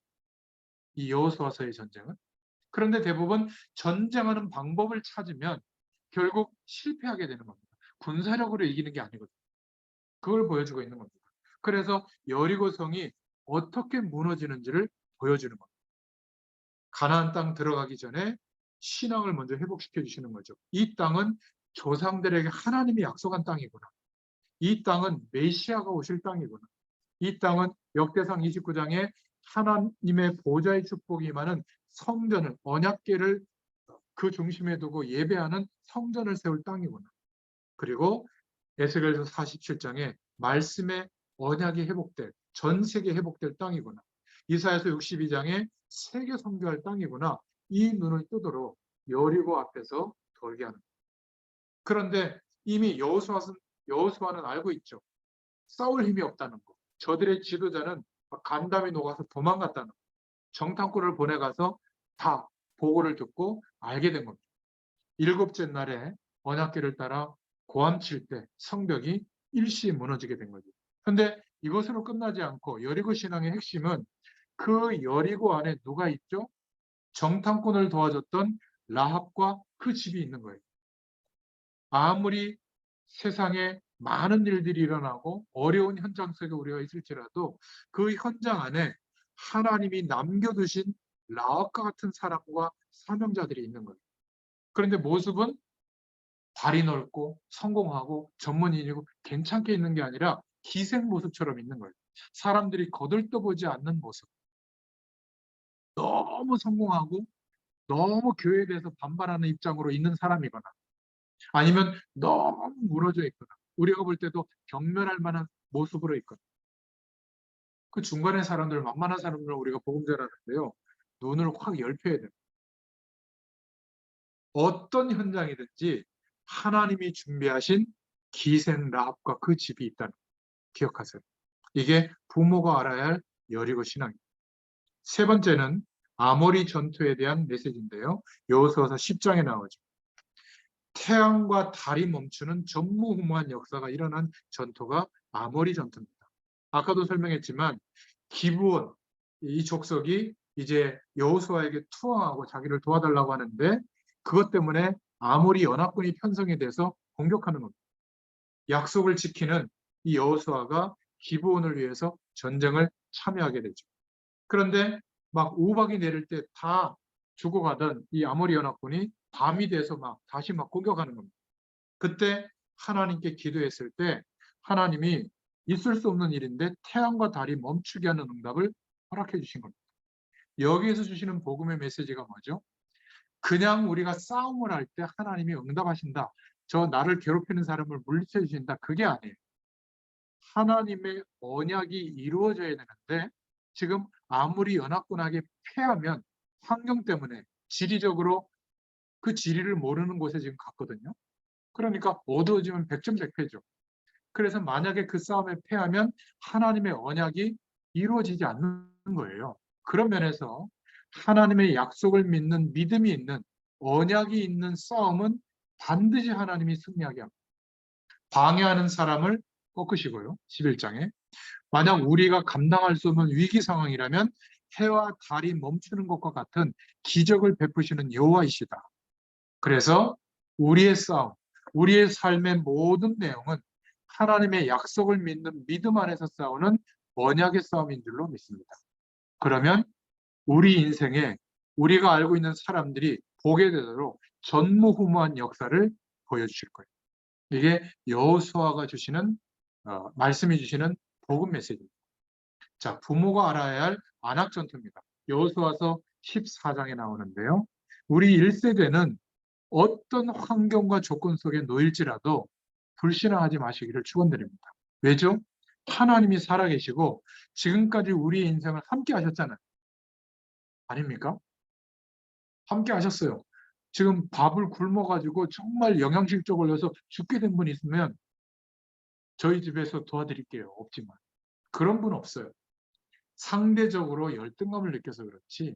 이 여호수아서의 전쟁은. 그런데 대부분 전쟁하는 방법을 찾으면 결국 실패하게 되는 겁니다. 군사력으로 이기는 게 아니거든요. 그걸 보여주고 있는 겁니다. 그래서 여리고성이 어떻게 무너지는지를 보여주는 겁니다. 가나안 땅 들어가기 전에 신앙을 먼저 회복시켜 주시는 거죠. 이 땅은 조상들에게 하나님이 약속한 땅이구나. 이 땅은 메시아가 오실 땅이구나. 이 땅은 역대상 29장에 하나님의 보좌의 축복이 임하는 성전을, 언약궤를 그 중심에 두고 예배하는 성전을 세울 땅이구나. 그리고 에스겔서 47장에 말씀의 언약이 회복될, 전 세계 회복될 땅이구나. 이사야서 62장에 세계 선교할 땅이구나. 이 눈을 뜨도록 여리고 앞에서 돌게 하는. 그런데 이미 여호수아는 알고 있죠. 싸울 힘이 없다는 거. 저들의 지도자는 간담이 녹아서 도망갔다는 거. 정탐꾼을 보내가서 다 보고를 듣고 알게 된 겁니다. 7째 날에 언약궤를 따라 고함칠 때 성벽이 일시에 무너지게 된 거죠. 그런데 이것으로 끝나지 않고 여리고 신앙의 핵심은 그 여리고 안에 누가 있죠? 정탐꾼을 도와줬던 라합과 그 집이 있는 거예요. 아무리 세상에 많은 일들이 일어나고 어려운 현장 속에 우리가 있을지라도 그 현장 안에 하나님이 남겨두신 라합과 같은 사람과 사명자들이 있는 거예요. 그런데 모습은 발이 넓고 성공하고 전문인이고 괜찮게 있는 게 아니라 기생 모습처럼 있는 거예요. 사람들이 거들떠보지 않는 모습. 너무 성공하고 너무 교회에 대해서 반발하는 입장으로 있는 사람이거나 아니면 너무 무너져 있거나 우리가 볼 때도 경멸할 만한 모습으로 있거나 그 중간의 사람들, 만만한 사람들은 우리가 복음 전하는데요. 눈을 확 열펴야 돼요. 어떤 현장이든지 하나님이 준비하신 기생 라합과 그 집이 있다는 거 기억하세요. 이게 부모가 알아야 할 여리고 신앙입니다. 세 번째는 아모리 전투에 대한 메시지인데요. 여호수아서 10장에 나오죠. 태양과 달이 멈추는 전무후무한 역사가 일어난 전투가 아모리 전투입니다. 아까도 설명했지만 기브온 이 족속이 이제 여호수아에게 투항하고 자기를 도와달라고 하는데 그것 때문에 아모리 연합군이 편성이 돼서 공격하는 겁니다. 약속을 지키는 이 여호수아가 기브온을 위해서 전쟁을 참여하게 되죠. 그런데 막 우박이 내릴 때 다 죽어가던 이 아모리 연합군이 밤이 돼서 막 다시 막 공격하는 겁니다. 그때 하나님께 기도했을 때 하나님이 있을 수 없는 일인데 태양과 달이 멈추게 하는 응답을 허락해 주신 겁니다. 여기에서 주시는 복음의 메시지가 뭐죠? 그냥 우리가 싸움을 할 때 하나님이 응답하신다. 저 나를 괴롭히는 사람을 물리쳐 주신다. 그게 아니에요. 하나님의 언약이 이루어져야 되는데 지금 아무리 연합군에게 패하면 환경 때문에 지리적으로 그 지리를 모르는 곳에 지금 갔거든요. 그러니까 어두워지면 백전백패죠. 그래서 만약에 그 싸움에 패하면 하나님의 언약이 이루어지지 않는 거예요. 그런 면에서 하나님의 약속을 믿는 믿음이 있는 언약이 있는 싸움은 반드시 하나님이 승리하게 합니다. 방해하는 사람을 꺾으시고요. 11장에 만약 우리가 감당할 수 없는 위기 상황이라면 해와 달이 멈추는 것과 같은 기적을 베푸시는 여호와이시다. 그래서 우리의 싸움, 우리의 삶의 모든 내용은 하나님의 약속을 믿는 믿음 안에서 싸우는 언약의 싸움인 줄로 믿습니다. 그러면 우리 인생에 우리가 알고 있는 사람들이 보게 되도록 전무후무한 역사를 보여주실 거예요. 이게 여호수아가 주시는 말씀이 주시는 복음 메시지입니다. 자, 부모가 알아야 할 안악 전투입니다. 여호수아서 14장에 나오는데요. 우리 1세대는 어떤 환경과 조건 속에 놓일지라도 불신앙하지 마시기를 축원드립니다. 왜죠? 하나님이 살아계시고 지금까지 우리의 인생을 함께 하셨잖아요. 아닙니까? 함께 하셨어요. 지금 밥을 굶어가지고 정말 영양실조 걸려서 죽게 된 분 있으면 저희 집에서 도와드릴게요. 없지만. 그런 분 없어요. 상대적으로 열등감을 느껴서 그렇지,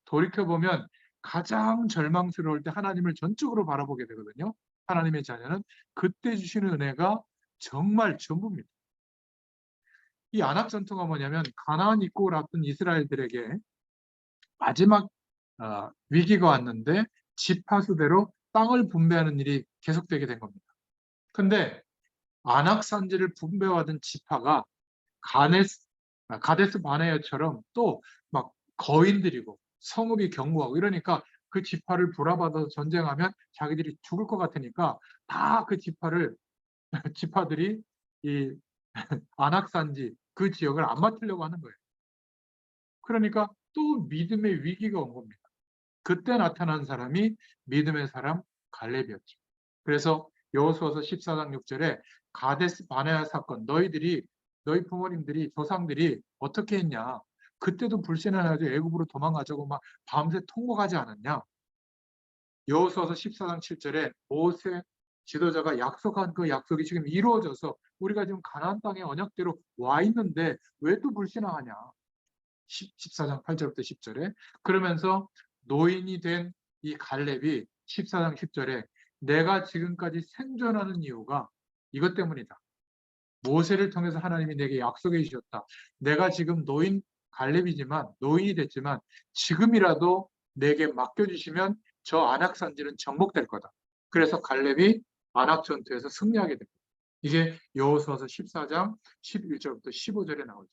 돌이켜보면 가장 절망스러울 때 하나님을 전적으로 바라보게 되거든요. 하나님의 자녀는 그때 주시는 은혜가 정말 전부입니다. 이 안악 전투가 뭐냐면 가나안 입국을 앞둔 이스라엘들에게 마지막 위기가 왔는데 지파수대로 땅을 분배하는 일이 계속되게 된 겁니다. 근데 안악 산지를 분배하던 지파가 가데스 바네아처럼 또 막 거인들이고 성읍이 견고하고 이러니까 그 지파를 불화받아서 전쟁하면 자기들이 죽을 것 같으니까 다 그 지파들이 이 안악산지 그 지역을 안 맡으려고 하는 거예요. 그러니까 또 믿음의 위기가 온 겁니다. 그때 나타난 사람이 믿음의 사람 갈렙이었죠. 그래서 여호수아서 14장 6절에 가데스 바네아 사건, 너희 부모님들이 조상들이 어떻게 했냐? 그때도 불신해가지고 애굽으로 도망가자고 막 밤새 통곡하지 않았냐? 여호수아서 14장 7절에 모세 지도자가 약속한 그 약속이 지금 이루어져서 우리가 지금 가나안 땅의 언약대로 와 있는데 왜 또 불신앙하냐? 14장 8절부터 10절에 그러면서 노인이 된 이 갈렙이 14장 10절에 내가 지금까지 생존하는 이유가 이것 때문이다. 모세를 통해서 하나님이 내게 약속해 주셨다. 내가 지금 노인이 됐지만 지금이라도 내게 맡겨주시면 저 안악산지는 정복될 거다. 그래서 갈렙이 안악 전투에서 승리하게 됩니다. 이게 여호수아서 14장 11절부터 15절에 나오죠.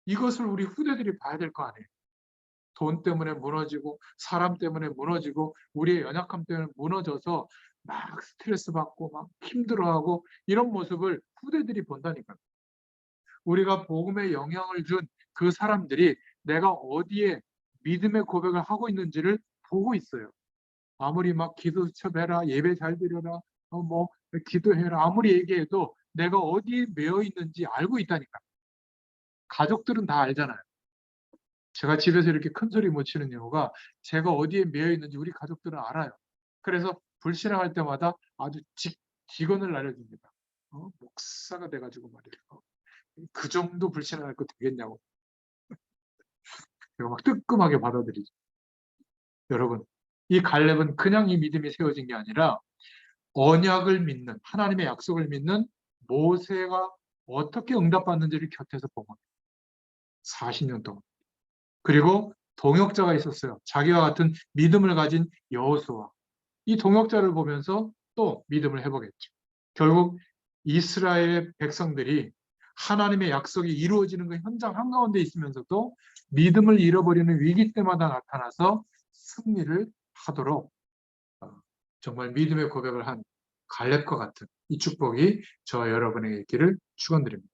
이것을 우리 후대들이 봐야 될 거 아니에요. 돈 때문에 무너지고 사람 때문에 무너지고 우리의 연약함 때문에 무너져서 막 스트레스 받고 막 힘들어하고 이런 모습을 후대들이 본다니까요. 우리가 복음에 영향을 준 그 사람들이 내가 어디에 믿음의 고백을 하고 있는지를 보고 있어요. 아무리 막 기도 수첩해라, 예배 잘 드려라, 뭐 기도해라 아무리 얘기해도 내가 어디에 매여 있는지 알고 있다니까. 가족들은 다 알잖아요. 제가 집에서 이렇게 큰 소리 못 치는 이유가 제가 어디에 매여 있는지 우리 가족들은 알아요. 그래서 불신앙할 때마다 아주 직언을 날려줍니다. 목사가 돼가지고 말이에요. 그 정도 불신앙할 거 되겠냐고. 제가 막 뜨끔하게 받아들이죠. 여러분, 이 갈렙은 그냥 이 믿음이 세워진 게 아니라 언약을 믿는, 하나님의 약속을 믿는 모세가 어떻게 응답받는지를 곁에서 본 겁니다. 40년 동안. 그리고 동역자가 있었어요. 자기와 같은 믿음을 가진 여호수아. 이 동역자를 보면서 또 믿음을 회복했죠. 결국 이스라엘 백성들이 하나님의 약속이 이루어지는 그 현장 한가운데 있으면서도 믿음을 잃어버리는 위기 때마다 나타나서 승리를 하도록 정말 믿음의 고백을 한 갈렙과 같은 이 축복이 저와 여러분에게 있기를 축원드립니다.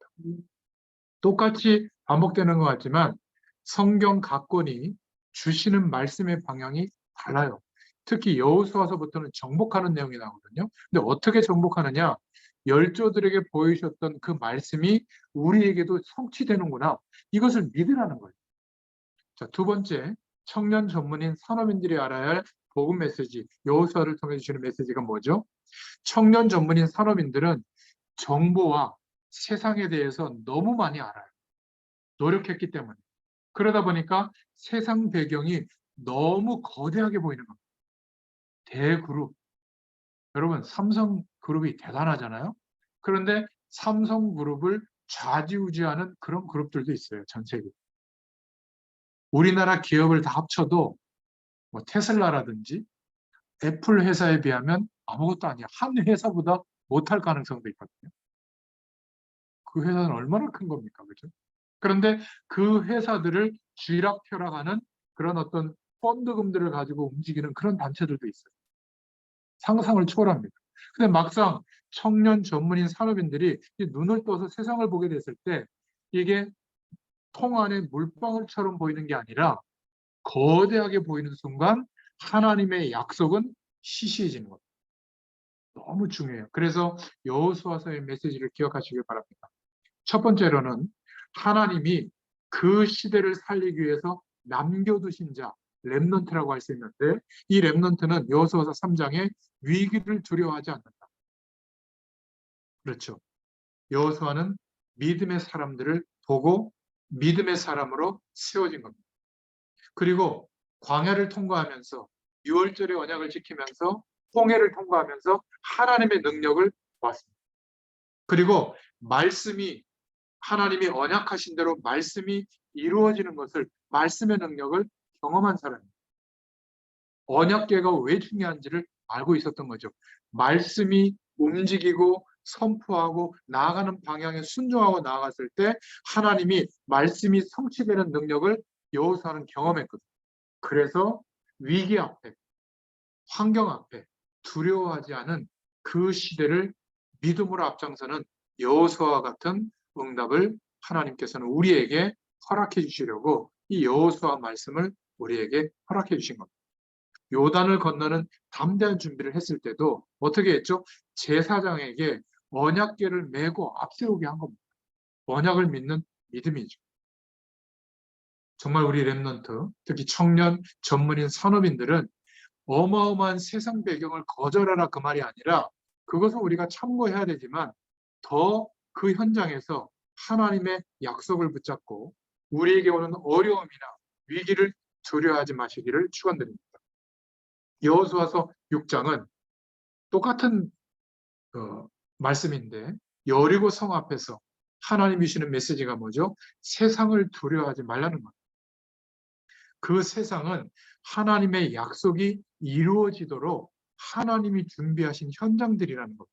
똑같이 반복되는 것 같지만 성경 각 권이 주시는 말씀의 방향이 달라요. 특히 여호수아서부터는 정복하는 내용이 나오거든요. 근데 어떻게 정복하느냐? 열조들에게 보이셨던 그 말씀이 우리에게도 성취되는구나. 이것을 믿으라는 거예요. 자, 두 번째, 청년 전문인 산업인들이 알아야 할 복음 메시지, 여호수아를 통해 주시는 메시지가 뭐죠? 청년 전문인 산업인들은 정보와 세상에 대해서 너무 많이 알아요. 노력했기 때문에. 그러다 보니까 세상 배경이 너무 거대하게 보이는 겁니다. 대그룹. 여러분, 삼성그룹이 대단하잖아요. 그런데 삼성그룹을 좌지우지하는 그런 그룹들도 있어요. 전 세계. 우리나라 기업을 다 합쳐도 뭐 테슬라라든지 애플 회사에 비하면 아무것도 아니야. 한 회사보다 못할 가능성도 있거든요. 그 회사는 얼마나 큰 겁니까? 그죠? 그런데 그 회사들을 쥐락펴락하는 그런 어떤 펀드금들을 가지고 움직이는 그런 단체들도 있어요. 상상을 초월합니다. 근데 막상 청년 전문인 산업인들이 눈을 떠서 세상을 보게 됐을 때 이게 통 안에 물방울처럼 보이는 게 아니라 거대하게 보이는 순간 하나님의 약속은 시시해지는 겁니다. 너무 중요해요. 그래서 여호수아서의 메시지를 기억하시길 바랍니다. 첫 번째로는 하나님이 그 시대를 살리기 위해서 남겨두신 자, 렘넌트라고 할 수 있는데 이 렘넌트는 여호수아서 3장에 위기를 두려워하지 않는다. 그렇죠. 여호수아는 믿음의 사람들을 보고 믿음의 사람으로 세워진 겁니다. 그리고 광야를 통과하면서 6월절의 언약을 지키면서 홍해를 통과하면서 하나님의 능력을 보았습니다. 그리고 말씀이 하나님이 언약하신 대로 말씀이 이루어지는 것을 말씀의 능력을 경험한 사람입니다. 언약궤가 왜 중요한지를 알고 있었던 거죠. 말씀이 움직이고 선포하고 나아가는 방향에 순종하고 나아갔을 때 하나님이 말씀이 성취되는 능력을 여호수아는 경험했거든요. 그래서 위기 앞에 환경 앞에 두려워하지 않은 그 시대를 믿음으로 앞장서는 여호수아와 같은 응답을 하나님께서는 우리에게 허락해 주시려고 이 여호수아 말씀을 우리에게 허락해 주신 겁니다. 요단을 건너는 담대한 준비를 했을 때도 어떻게 했죠? 제사장에게 언약궤를 메고 앞세우게 한 겁니다. 언약을 믿는 믿음이죠. 정말 우리 렘넌트, 특히 청년, 전문인, 산업인들은 어마어마한 세상 배경을 거절하라 그 말이 아니라 그것은 우리가 참고해야 되지만 더 그 현장에서 하나님의 약속을 붙잡고 우리에게 오는 어려움이나 위기를 두려워하지 마시기를 축원드립니다. 여호수아서 6장은 똑같은 말씀인데 여리고 성 앞에서 하나님이 주시는 메시지가 뭐죠? 세상을 두려워하지 말라는 것. 그 세상은 하나님의 약속이 이루어지도록 하나님이 준비하신 현장들이라는 겁니다.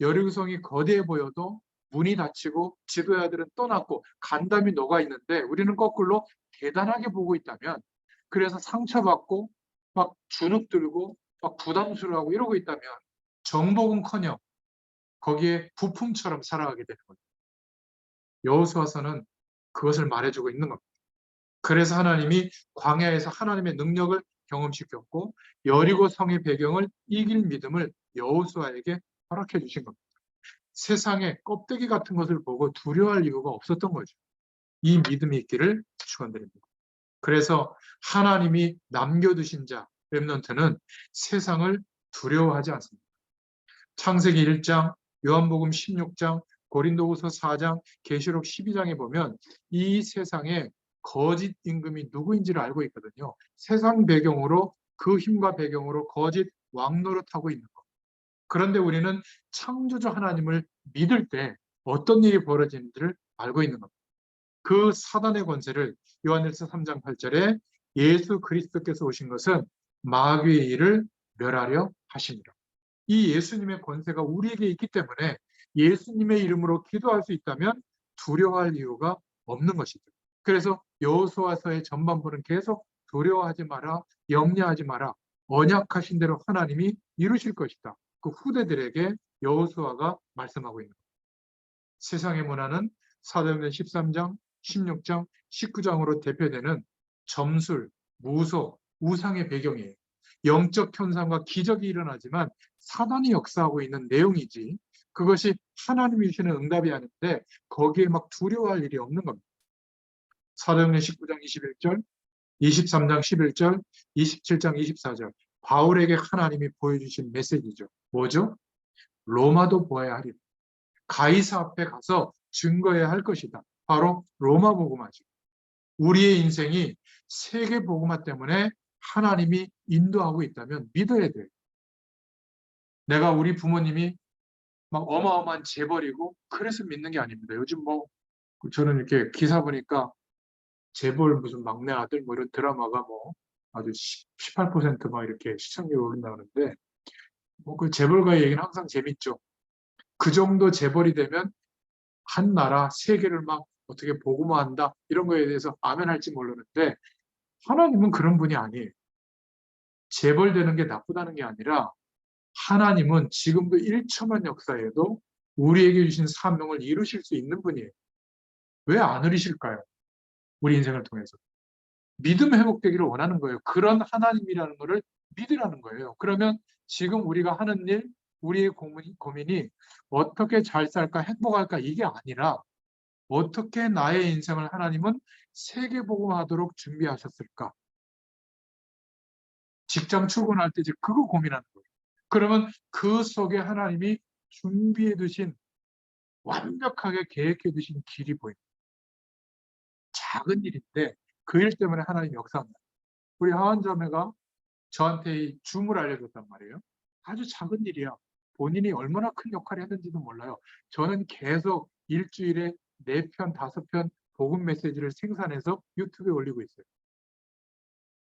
여리고성이 거대해 보여도 문이 닫히고 지도자들은 떠났고 간담이 녹아 있는데 우리는 거꾸로 대단하게 보고 있다면 그래서 상처받고 막 주눅들고 막 부담스러워하고 이러고 있다면 정복은커녕 거기에 부품처럼 살아가게 되는 거예요. 여호수아서는 그것을 말해주고 있는 겁니다. 그래서 하나님이 광야에서 하나님의 능력을 경험시켰고 여리고 성의 배경을 이길 믿음을 여호수아에게 허락해 주신 겁니다. 세상에 껍데기 같은 것을 보고 두려워할 이유가 없었던 거죠. 이 믿음이 있기를 축원드립니다. 그래서 하나님이 남겨두신 자 렘넌트는 세상을 두려워하지 않습니다. 창세기 1장, 요한복음 16장, 고린도후서 4장, 계시록 12장에 보면 이 세상에 거짓 임금이 누구인지를 알고 있거든요. 세상 배경으로 그 힘과 배경으로 거짓 왕노릇하고 있는 것. 그런데 우리는 창조주 하나님을 믿을 때 어떤 일이 벌어지는지를 알고 있는 겁니다. 그 사단의 권세를 요한일서 3장 8절에 예수 그리스도께서 오신 것은 마귀의 일을 멸하려 하십니다. 이 예수님의 권세가 우리에게 있기 때문에 예수님의 이름으로 기도할 수 있다면 두려워할 이유가 없는 것이죠. 그래서 여호수아서의 전반부는 계속 두려워하지 마라, 염려하지 마라, 언약하신 대로 하나님이 이루실 것이다. 그 후대들에게 여호수아가 말씀하고 있는 겁니다. 세상의 문화는 사도행전 13장, 16장, 19장으로 대표되는 점술, 무속, 우상의 배경이에요. 영적 현상과 기적이 일어나지만 사단이 역사하고 있는 내용이지 그것이 하나님이 주시는 응답이 아닌데 거기에 막 두려워할 일이 없는 겁니다. 사도행전 19장 21절, 23장 11절, 27장 24절 바울에게 하나님이 보여주신 메시지죠. 뭐죠? 로마도 보아야 하리라. 가이사 앞에 가서 증거해야 할 것이다. 바로 로마 복음화죠. 우리의 인생이 세계 복음화 때문에 하나님이 인도하고 있다면 믿어야 돼요. 내가 우리 부모님이 막 어마어마한 재벌이고 그래서 믿는 게 아닙니다. 요즘 뭐 저는 이렇게 기사 보니까 재벌 무슨 막내 아들 뭐 이런 드라마가 뭐 아주 18%막 이렇게 시청률이 오른다는데 뭐 그 재벌가의 얘기는 항상 재밌죠. 그 정도 재벌이 되면 한 나라, 세계를 막 어떻게 복음화한다 이런 거에 대해서 아멘할지 모르는데 하나님은 그런 분이 아니에요. 재벌되는 게 나쁘다는 게 아니라 하나님은 지금도 1초만 역사에도 우리에게 주신 사명을 이루실 수 있는 분이에요. 왜 안 이루실까요? 우리 인생을 통해서. 믿음 회복되기를 원하는 거예요. 그런 하나님이라는 것을 믿으라는 거예요. 그러면 지금 우리가 하는 일, 우리의 고민이 어떻게 잘 살까, 행복할까 이게 아니라 어떻게 나의 인생을 하나님은 세계복음화하도록 준비하셨을까? 직장 출근할 때 이제 그거 고민하는 거예요. 그러면 그 속에 하나님이 준비해 두신 완벽하게 계획해 두신 길이 보입니다. 작은 일인데 그 일 때문에 하나님 역사합니다. 우리 하원자매가 저한테 이 줌을 알려줬단 말이에요. 아주 작은 일이야. 본인이 얼마나 큰 역할을 했는지도 몰라요. 저는 계속 일주일에 4편, 5편 복음 메시지를 생산해서 유튜브에 올리고 있어요.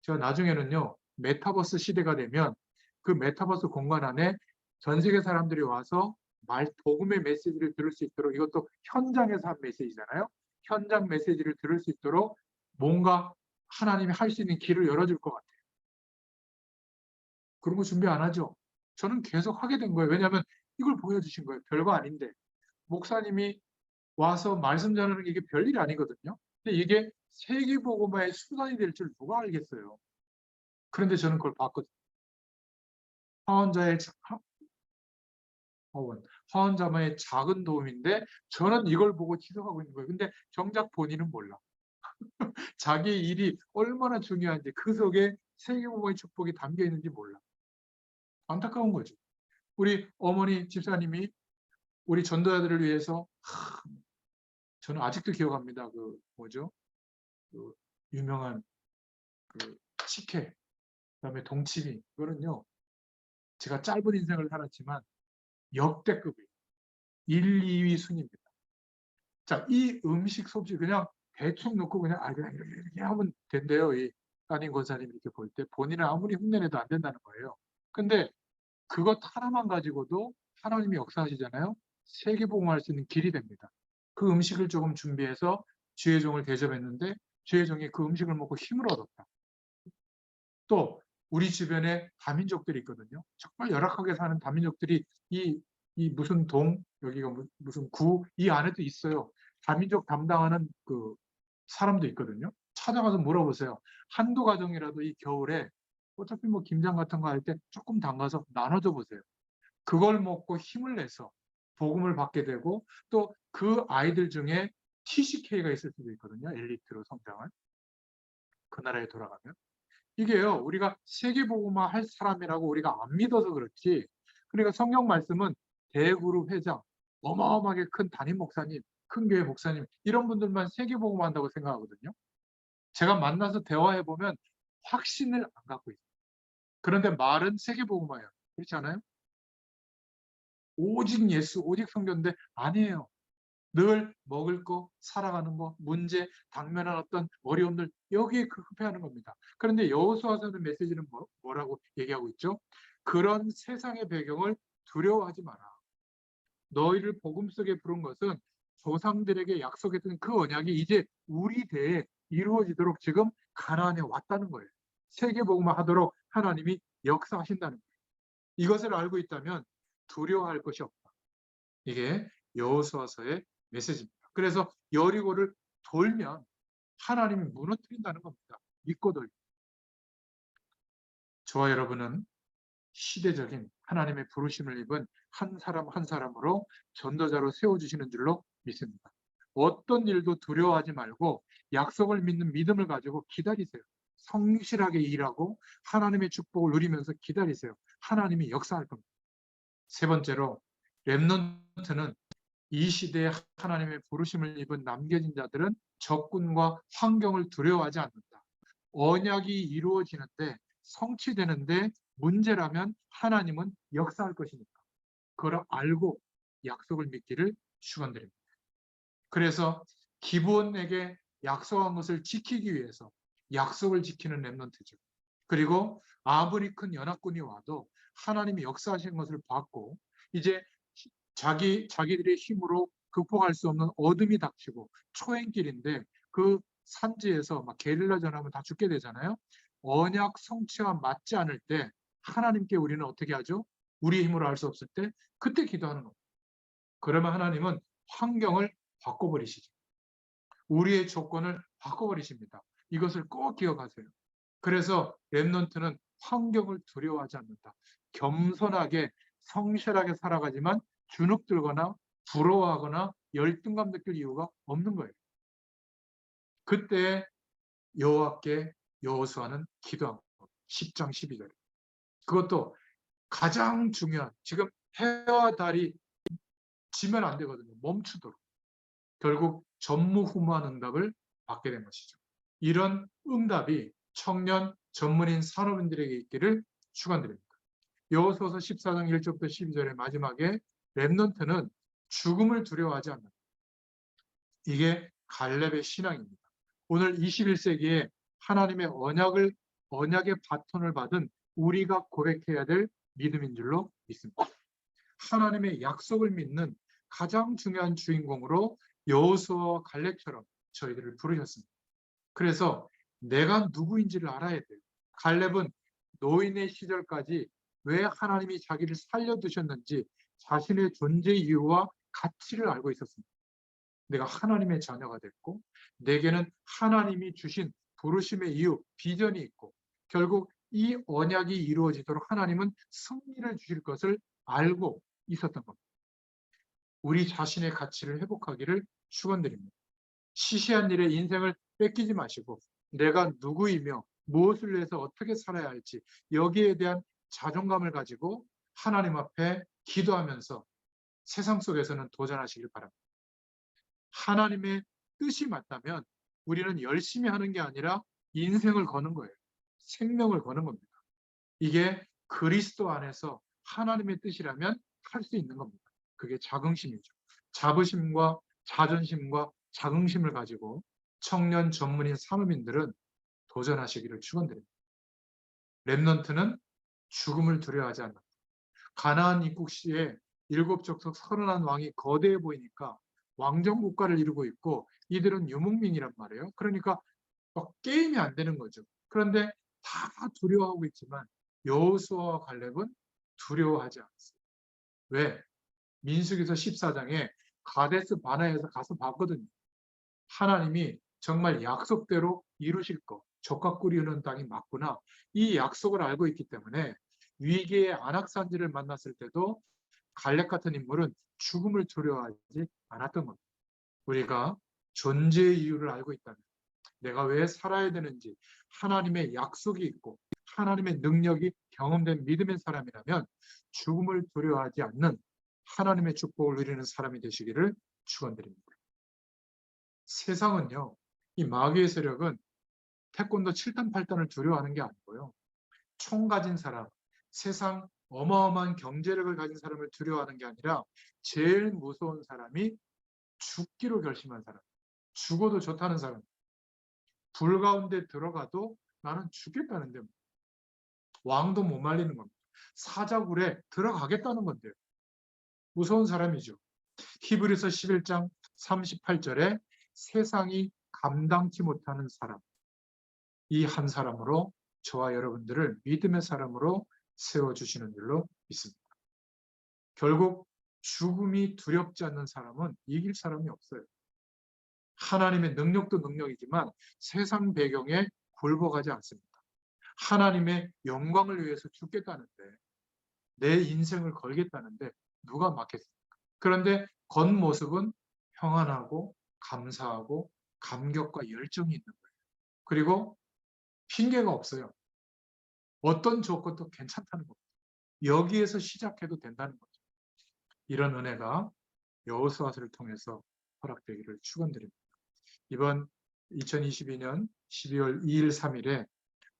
저 나중에는요, 메타버스 시대가 되면 그 메타버스 공간 안에 전 세계 사람들이 와서 복음의 메시지를 들을 수 있도록, 이것도 현장에서 한 메시지잖아요. 현장 메시지를 들을 수 있도록 뭔가 하나님이 할 수 있는 길을 열어줄 것 같아요. 그런 거 준비 안 하죠? 저는 계속 하게 된 거예요. 왜냐하면 이걸 보여주신 거예요. 별거 아닌데. 목사님이 와서 말씀 전하는 게 이게 별일 아니거든요. 근데 이게 세계복음화의 수단이 될 줄 누가 알겠어요. 그런데 저는 그걸 봤거든요. 화원자의 화원자마의 작은 도움인데 저는 이걸 보고 지속하고 있는 거예요. 근데 정작 본인은 몰라. 자기 일이 얼마나 중요한지 그 속에 세계복음의 축복이 담겨 있는지 몰라. 안타까운 거죠. 우리 어머니 집사님이 우리 전도자들을 위해서 저는 아직도 기억합니다. 그 뭐죠? 그 유명한 그 식혜, 그다음에 동치미. 이거는요. 제가 짧은 인생을 살았지만 역대급이에요. 1, 2위 순입니다. 자, 이 음식 솜씨 그냥 대충 넣고 그냥 그냥 이렇게 하면 된대요. 이 따님 권사님 이렇게 볼 때 본인은 아무리 흉내내도 안 된다는 거예요. 근데 그것 하나만 가지고도 하나님이 역사하시잖아요. 세계복음할 수 있는 길이 됩니다. 그 음식을 조금 준비해서 주의 종을 대접했는데 주의 종이 그 음식을 먹고 힘을 얻었다. 또 우리 주변에 다민족들이 있거든요. 정말 열악하게 사는 다민족들이 이 무슨 동, 여기가 무슨 구, 이 안에도 있어요. 다민족 담당하는 그 사람도 있거든요. 찾아가서 물어보세요. 한두 가정이라도 이 겨울에 어차피 뭐 김장 같은 거 할 때 조금 담가서 나눠줘 보세요. 그걸 먹고 힘을 내서 복음을 받게 되고 또 그 아이들 중에 TCK가 있을 수도 있거든요. 엘리트로 성장을. 그 나라에 돌아가면. 이게요, 우리가 세계복음화 할 사람이라고 우리가 안 믿어서 그렇지. 그러니까 성경 말씀은 대그룹 회장, 어마어마하게 큰 담임 목사님, 큰 교회 목사님, 이런 분들만 세계복음화 한다고 생각하거든요. 제가 만나서 대화해보면 확신을 안 갖고 있어요. 그런데 말은 세계복음화예요. 그렇지 않아요? 오직 예수, 오직 성경인데 아니에요. 늘 먹을 거, 살아가는 거, 문제, 당면한 어떤 어려움들 여기에 급급해하는 겁니다. 그런데 여호수아서는 메시지는 뭐라고 얘기하고 있죠? 그런 세상의 배경을 두려워하지 마라. 너희를 복음 속에 부른 것은 조상들에게 약속했던 그 언약이 이제 우리 대에 이루어지도록 지금 가나안에 왔다는 거예요. 세계 복음화 하도록 하나님이 역사하신다는 거예요. 이것을 알고 있다면 두려워할 것이 없다. 이게 여호수아서의 메시지입니다. 그래서 여리고를 돌면 하나님이 무너뜨린다는 겁니다. 믿고 돌. 저와 여러분은 시대적인 하나님의 부르심을 입은 한 사람 한 사람으로 전도자로 세워주시는 줄로 믿습니다. 어떤 일도 두려워하지 말고 약속을 믿는 믿음을 가지고 기다리세요. 성실하게 일하고 하나님의 축복을 누리면서 기다리세요. 하나님이 역사할 겁니다. 세 번째로 렘넌트는 이 시대에 하나님의 부르심을 입은 남겨진 자들은 적군과 환경을 두려워하지 않는다. 언약이 이루어지는데 성취되는데 문제라면 하나님은 역사할 것이니까. 그걸 알고 약속을 믿기를 축원드립니다. 그래서 기브온에게 약속한 것을 지키기 위해서 약속을 지키는 렘넌트죠. 그리고 아무리 큰 연합군이 와도 하나님이 역사하신 것을 받고 이제 자기들의 힘으로 극복할 수 없는 어둠이 닥치고 초행길인데 그 산지에서 막 게릴라 전하면 다 죽게 되잖아요. 언약 성취와 맞지 않을 때 하나님께 우리는 어떻게 하죠? 우리 힘으로 할 수 없을 때 그때 기도하는 겁니다. 그러면 하나님은 환경을 바꿔버리시죠. 우리의 조건을 바꿔버리십니다. 이것을 꼭 기억하세요. 그래서 렘넌트는 환경을 두려워하지 않는다. 겸손하게 성실하게 살아가지만 주눅들거나 부러워하거나 열등감 느낄 이유가 없는 거예요. 그때 여호와께 여호수아는 기도한 것. 10장 12절. 그것도 가장 중요한, 지금 해와 달이 지면 안 되거든요. 멈추도록. 결국 전무후무한 응답을 받게 된 것이죠. 이런 응답이 청년 전문인 산업인들에게 있기를 축원드립니다. 여호수아서 14장 1절부터 12절의 마지막에 렘넌트는 죽음을 두려워하지 않는다. 이게 갈렙의 신앙입니다. 오늘 21세기에 하나님의 언약의 바톤을 받은 우리가 고백해야 될 믿음인 줄로 믿습니다. 하나님의 약속을 믿는 가장 중요한 주인공으로 여호수아와 갈렙처럼 저희들을 부르셨습니다. 그래서 내가 누구인지를 알아야 돼요. 갈렙은 노인의 시절까지 왜 하나님이 자기를 살려두셨는지 자신의 존재 이유와 가치를 알고 있었습니다. 내가 하나님의 자녀가 됐고 내게는 하나님이 주신 부르심의 이유, 비전이 있고 결국 이 언약이 이루어지도록 하나님은 승리를 주실 것을 알고 있었던 겁니다. 우리 자신의 가치를 회복하기를 축원드립니다. 시시한 일에 인생을 뺏기지 마시고 내가 누구이며 무엇을 위해서 어떻게 살아야 할지 여기에 대한 자존감을 가지고 하나님 앞에 기도하면서 세상 속에서는 도전하시길 바랍니다. 하나님의 뜻이 맞다면 우리는 열심히 하는 게 아니라 인생을 거는 거예요. 생명을 거는 겁니다. 이게 그리스도 안에서 하나님의 뜻이라면 할 수 있는 겁니다. 그게 자긍심이죠. 자부심과 자존심과 자긍심을 가지고 청년 전문인 산업인들은 도전하시기를 축원드립니다. 렘넌트는 죽음을 두려워하지 않는다. 가나안 입국 시에 7족속 31왕이 거대해 보이니까 왕정 국가를 이루고 있고 이들은 유목민이란 말이에요. 그러니까 막 게임이 안 되는 거죠. 그런데 다 두려워하고 있지만 여호수아와 갈렙은 두려워하지 않았어요. 왜? 민수기서 14장에 가데스 바네아에서 가서 봤거든요. 하나님이 정말 약속대로 이루실 거, 젖과 꿀이 흐르는 땅이 맞구나. 이 약속을 알고 있기 때문에 위기의 안악산지를 만났을 때도 갈렙 같은 인물은 죽음을 두려워하지 않았던 겁니다. 우리가 존재의 이유를 알고 있다면 내가 왜 살아야 되는지 하나님의 약속이 있고 하나님의 능력이 경험된 믿음의 사람이라면 죽음을 두려워하지 않는 하나님의 축복을 누리는 사람이 되시기를 축원드립니다. 세상은요, 이 마귀의 세력은 태권도 7단 8단을 두려워하는 게 아니고요. 총 가진 사람, 세상 어마어마한 경제력을 가진 사람을 두려워하는 게 아니라 제일 무서운 사람이 죽기로 결심한 사람, 죽어도 좋다는 사람, 불 가운데 들어가도 나는 죽겠다는데 왕도 못 말리는 겁니다. 사자굴에 들어가겠다는 건데요. 무서운 사람이죠. 히브리서 11장 38절에 세상이 감당치 못하는 사람, 이 한 사람으로 저와 여러분들을 믿음의 사람으로 세워주시는 줄로 믿습니다. 결국 죽음이 두렵지 않는 사람은 이길 사람이 없어요. 하나님의 능력도 능력이지만 세상 배경에 굴복하지 않습니다. 하나님의 영광을 위해서 죽겠다는데 내 인생을 걸겠다는데 누가 막겠습니까? 그런데 겉모습은 평안하고 감사하고 감격과 열정이 있는 거예요. 그리고 핑계가 없어요. 어떤 조건도 괜찮다는 겁니다. 여기에서 시작해도 된다는 거죠. 이런 은혜가 여호수아서를 통해서 허락되기를 축원드립니다. 이번 2022년 12월 2일 3일에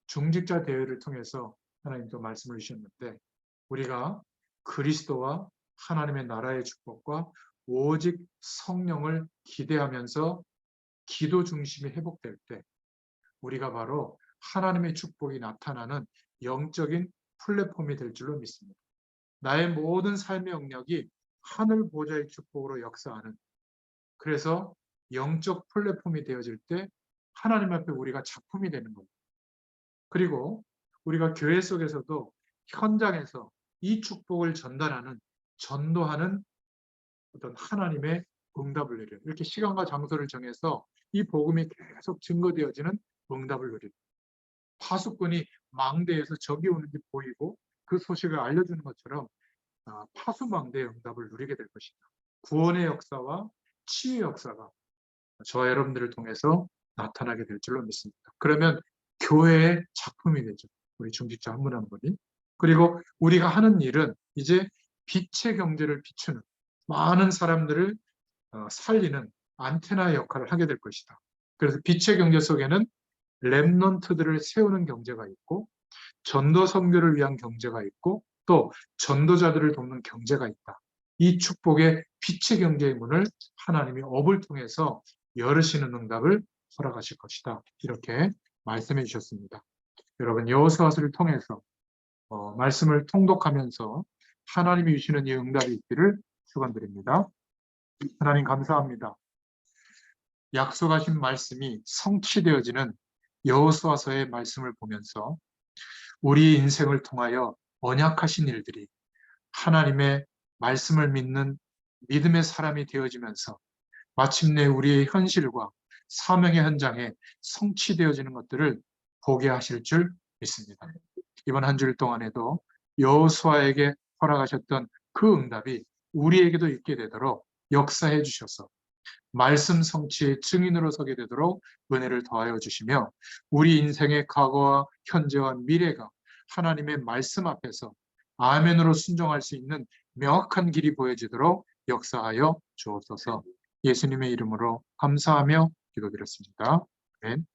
중직자 대회를 통해서 하나님도 말씀을 주셨는데 우리가 그리스도와 하나님의 나라의 축복과 오직 성령을 기대하면서 기도 중심이 회복될 때 우리가 바로 하나님의 축복이 나타나는 영적인 플랫폼이 될 줄로 믿습니다. 나의 모든 삶의 영역이 하늘 보좌의 축복으로 역사하는, 그래서 영적 플랫폼이 되어질 때 하나님 앞에 우리가 작품이 되는 거예요. 그리고 우리가 교회 속에서도 현장에서 이 축복을 전달하는, 전도하는 어떤 하나님의 응답을 누려요. 이렇게 시간과 장소를 정해서 이 복음이 계속 증거되어지는 응답을 누려요. 파수꾼이 망대에서 적이 오는지 보이고 그 소식을 알려주는 것처럼 파수망대의 응답을 누리게 될 것이다. 구원의 역사와 치유의 역사가 저와 여러분들을 통해서 나타나게 될 줄로 믿습니다. 그러면 교회의 작품이 되죠. 우리 중직자 한 분 한 분이. 그리고 우리가 하는 일은 이제 빛의 경제를 비추는, 많은 사람들을 살리는 안테나 역할을 하게 될 것이다. 그래서 빛의 경제 속에는 렘넌트들을 세우는 경제가 있고, 전도 선교를 위한 경제가 있고, 또 전도자들을 돕는 경제가 있다. 이 축복의 빛의 경제의 문을 하나님이 업을 통해서 열으시는 응답을 허락하실 것이다. 이렇게 말씀해 주셨습니다. 여러분, 여호수아서를 통해서 말씀을 통독하면서 하나님이 주시는 이 응답이 있기를 축원드립니다. 하나님 감사합니다. 약속하신 말씀이 성취되어지는 여호수아서의 말씀을 보면서 우리 인생을 통하여 언약하신 일들이 하나님의 말씀을 믿는 믿음의 사람이 되어지면서 마침내 우리의 현실과 사명의 현장에 성취되어지는 것들을 보게 하실 줄 믿습니다. 이번 한 주일 동안에도 여호수아에게 허락하셨던 그 응답이 우리에게도 있게 되도록 역사해 주셔서 말씀 성취의 증인으로 서게 되도록 은혜를 더하여 주시며, 우리 인생의 과거와 현재와 미래가 하나님의 말씀 앞에서 아멘으로 순종할 수 있는 명확한 길이 보여지도록 역사하여 주옵소서. 예수님의 이름으로 감사하며 기도드렸습니다. 아멘.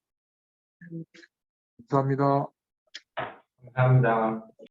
감사합니다. 감사합니다.